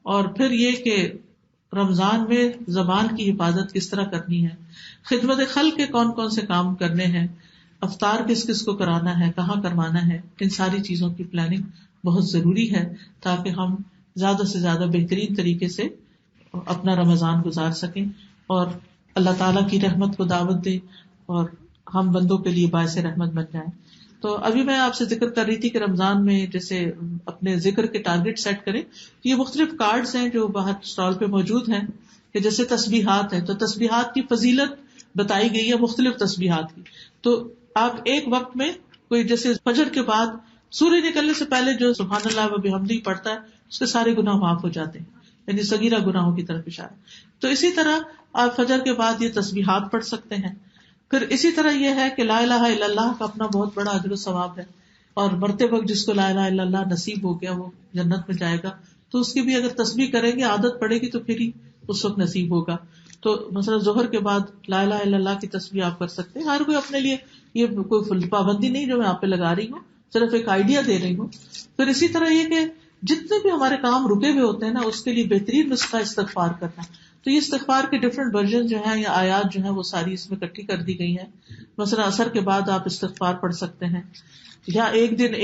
اور پھر یہ کہ رمضان میں زبان کی حفاظت کس طرح کرنی ہے, خدمت خلق کے کون کون سے کام کرنے ہیں, افطار کس کس کو کرانا ہے, کہاں کروانا ہے, ان ساری چیزوں کی پلاننگ بہت ضروری ہے تاکہ ہم زیادہ سے زیادہ بہترین طریقے سے اپنا رمضان گزار سکیں اور اللہ تعالیٰ کی رحمت کو دعوت دیں اور ہم بندوں کے لیے باعث رحمت بن جائیں. تو ابھی میں آپ سے ذکر کر رہی تھی کہ رمضان میں جیسے اپنے ذکر کے ٹارگٹ سیٹ کریں. یہ مختلف کارڈز ہیں جو باہر اسٹال پہ موجود ہیں, کہ جیسے تسبیحات ہیں تو تسبیحات کی فضیلت بتائی گئی ہے مختلف تسبیحات کی. تو آپ ایک وقت میں کوئی جیسے فجر کے بعد سورج نکلنے سے پہلے جو سبحان اللہ و بحمدہ پڑھتا ہے اس کے سارے گناہ معاف ہو جاتے ہیں, یعنی صغیرہ گناہوں کی طرف اشارہ. تو اسی طرح آپ فجر کے بعد یہ تسبیحات پڑھ سکتے ہیں. پھر اسی طرح یہ ہے کہ لا الہ الا اللہ کا اپنا بہت بڑا اجر و ثواب ہے, اور مرتے وقت جس کو لا الہ الا اللہ نصیب ہو گیا وہ جنت میں جائے گا. تو اس کی بھی اگر تسبیح کریں گے, عادت پڑے گی تو پھر ہی اس وقت نصیب ہوگا. تو مثلا ظہر کے بعد لا الہ الا اللہ کی تسبیح آپ کر سکتے ہیں. ہر کوئی اپنے لیے, یہ کوئی پابندی نہیں جو میں آپ پہ لگا رہی ہوں, صرف ایک آئیڈیا دے رہی ہوں. پھر اسی طرح یہ کہ جتنے بھی ہمارے کام رکے ہوئے ہوتے ہیں نا اس کے لیے بہترین نسخہ استغفار کرنا. تو یہ استغفار کے ڈفرینٹ ورژن جو ہیں یا آیات جو ہیں وہ ساری اس میں اکٹھی کر دی گئی ہیں. مثلا عصر کے بعد آپ استغفار پڑھ سکتے ہیں, یا ایک دن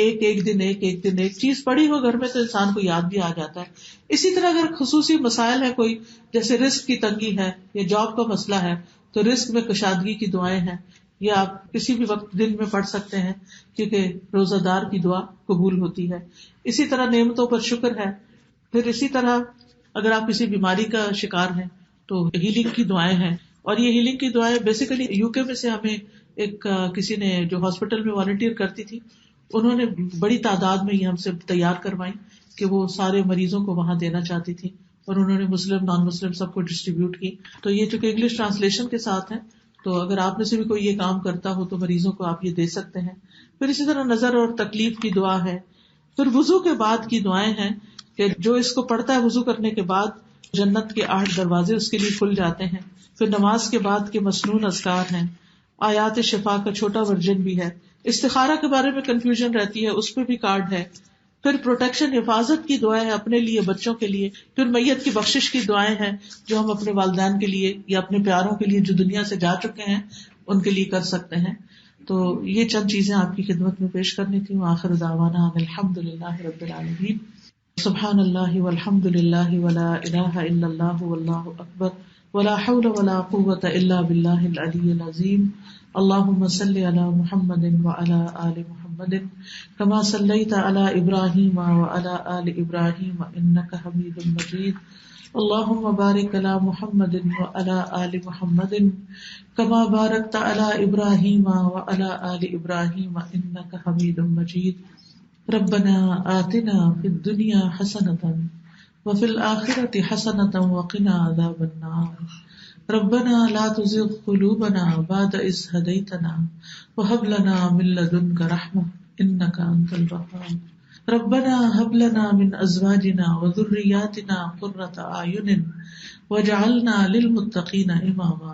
ایک چیز پڑھی ہو گھر میں تو انسان کو یاد بھی آ جاتا ہے. اسی طرح اگر خصوصی مسائل ہے کوئی, جیسے رزق کی تنگی ہے یا جاب کا مسئلہ ہے, تو رزق میں کشادگی کی دعائیں ہیں, یہ آپ کسی بھی وقت دن میں پڑھ سکتے ہیں کیونکہ روزہ دار کی دعا قبول ہوتی ہے. اسی طرح نعمتوں پر شکر ہے. پھر اسی طرح اگر آپ کسی بیماری کا شکار ہیں تو ہیلنگ کی دعائیں ہیں, اور یہ ہیلنگ کی دعائیں بیسیکلی UK میں سے ہمیں ایک کسی نے جو ہاسپٹل میں والنٹیئر کرتی تھی, انہوں نے بڑی تعداد میں یہ ہم سے تیار کروائی کہ وہ سارے مریضوں کو وہاں دینا چاہتی تھی, اور انہوں نے مسلم نان مسلم سب کو ڈسٹریبیوٹ کی. تو یہ چونکہ انگلش ٹرانسلیشن کے ساتھ ہے, تو اگر آپ میں سے بھی کوئی یہ کام کرتا ہو تو مریضوں کو آپ یہ دے سکتے ہیں. پھر اسی طرح نظر اور تکلیف کی دعا ہے. پھر وضو کے بعد کی دعائیں ہیں کہ جو اس کو پڑھتا ہے وضو کرنے کے بعد جنت کے 8 دروازے اس کے لیے کھل جاتے ہیں. پھر نماز کے بعد کے مسنون اذکار ہیں. آیات شفا کا چھوٹا ورژن بھی ہے. استخارہ کے بارے میں کنفیوژن رہتی ہے, اس پہ بھی کارڈ ہے. پھر پروٹیکشن حفاظت کی دعائیں ہیں اپنے لیے, بچوں کے لیے. پھر میت کی بخشش کی دعائیں ہیں جو ہم اپنے والدین کے لیے یا اپنے پیاروں کے لیے جو دنیا سے جا چکے ہیں ان کے لیے کر سکتے ہیں. تو یہ چند چیزیں آپ کی خدمت میں پیش کرنی تھی. آخر دعوانا الحمد للہ رب العالمین. سبحان اللہ والحمد للہ ولا الہ الا اللہ واللہ اکبر ولا حول ولا قوة الا باللہ العلی العظیم. اللہم صلی علی محمد وعلی آل محمد کما صلیت علی ابراہیم وعلی آل ابراہیم انک حمید مجید. اللهم بارك على محمد وعلى آل محمد كما باركت على إبراهيم وعلى آل إبراهيم إنك حميد مجيد. ربنا آتنا في الدنيا حسنة وفي الآخرة حسنة وقنا عذاب النار. ربنا لا تزغ قلوبنا بعد إذ هديتنا وهب لنا من لدنك رحمة إنك أنت الوهاب. ربنا هب لنا من ازواجنا وذرياتنا قرة اعین واجعلنا للمتقین اماما.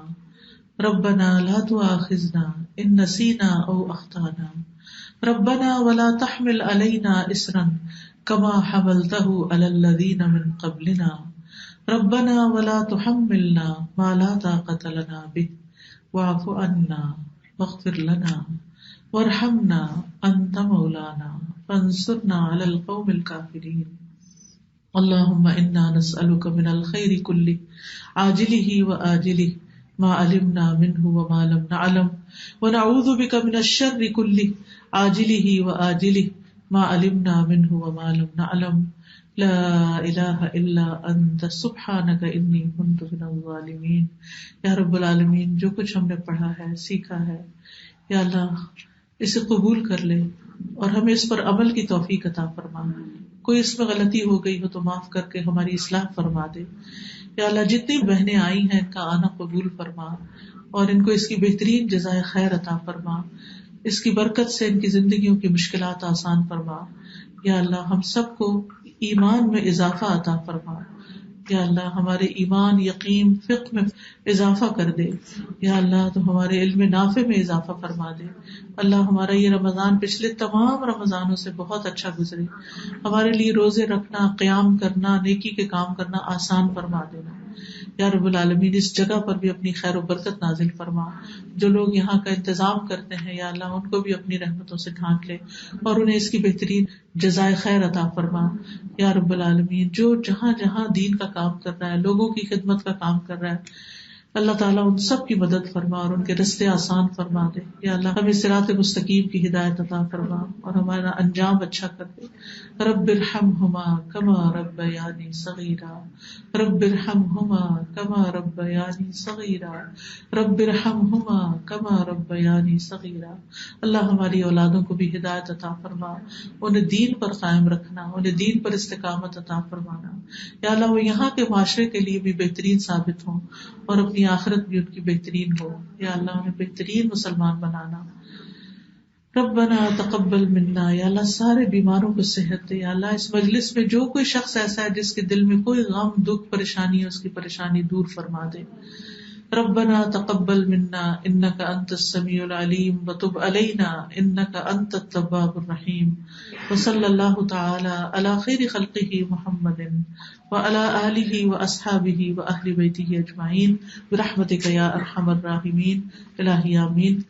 ربنا لا تؤاخذنا ان نسینا او اخطانا. ربنا ولا تحمل علينا اصرا كما حملته على الذين من قبلنا. ربنا ولا تحملنا ما لا طاقة لنا به واعف عنا واغفر لنا وارحمنا انت مولانا فانصرنا على القوم الكافرين. اللهم انا نسألك من الخير كله عاجله وآجله ما علمنا منه وما لم نعلم ونعوذ بك من الشر كله عاجله وآجله ما علمنا منه وما لم نعلم. لا الہ الا انت سبحانك انی كنت من الظالمین. یا رب العالمین، جو کچھ ہم نے پڑھا ہے، سیکھا ہے، یا اللہ اسے قبول کر لے اور ہمیں اس پر عمل کی توفیق عطا فرما. کوئی اس میں غلطی ہو گئی ہو تو معاف کر کے ہماری اصلاح فرما دے. یا اللہ جتنی بہنیں آئی ہیں ان کا آنا قبول فرما اور ان کو اس کی بہترین جزائے خیر عطا فرما. اس کی برکت سے ان کی زندگیوں کی مشکلات آسان فرما. یا اللہ ہم سب کو ایمان میں اضافہ عطا فرما. یا اللہ ہمارے ایمان، یقین، فقہ میں اضافہ کر دے. یا اللہ تو ہمارے علم نافع میں اضافہ فرما دے. اللہ ہمارا یہ رمضان پچھلے تمام رمضانوں سے بہت اچھا گزرے. ہمارے لیے روزے رکھنا، قیام کرنا، نیکی کے کام کرنا آسان فرما دینا. یا رب العالمین اس جگہ پر بھی اپنی خیر و برکت نازل فرما. جو لوگ یہاں کا انتظام کرتے ہیں یا اللہ ان کو بھی اپنی رحمتوں سے ڈھانک لے اور انہیں اس کی بہترین جزائے خیر عطا فرما. یا رب العالمین جو جہاں جہاں دین کا کام کر رہا ہے، لوگوں کی خدمت کا کام کر رہا ہے، اللہ تعالیٰ ان سب کی مدد فرما اور ان کے رستے آسان فرما دے. یا اللہ ہمیں صراط مستقیم کی ہدایت عطا فرما اور ہمارا انجام اچھا کر دے. رب ارحمہما کما ربیانی صغیرا. رب ارحمہما کما ربیانی صغیرا. رب ارحمہما کما ربیانی صغیرا. اللہ ہماری اولادوں کو بھی ہدایت عطا فرما، انہیں دین پر قائم رکھنا، انہیں دین پر استقامت عطا فرمانا. یا اللہ وہ یہاں کے معاشرے کے لیے بھی بہترین ثابت ہوں اور اپنی آخرت بھی ان کی بہترین ہو. یا اللہ انہیں بہترین مسلمان بنانا. ربنا تقبل منا. یا اللہ سارے بیماروں کو صحت دے. یا اللہ اس مجلس میں جو کوئی شخص ایسا ہے جس کے دل میں کوئی غم، دکھ، پریشانی ہے، اس کی پریشانی دور فرما دے. ربنا تقبل منا انك انت السميع العليم وتب علينا انك انت التواب الرحيم. وصلى الله تعالى على خير خلقه محمد وعلى آله واصحابه واهل بيته اجمعين برحمتك يا ارحم الراحمين. الہی آمین.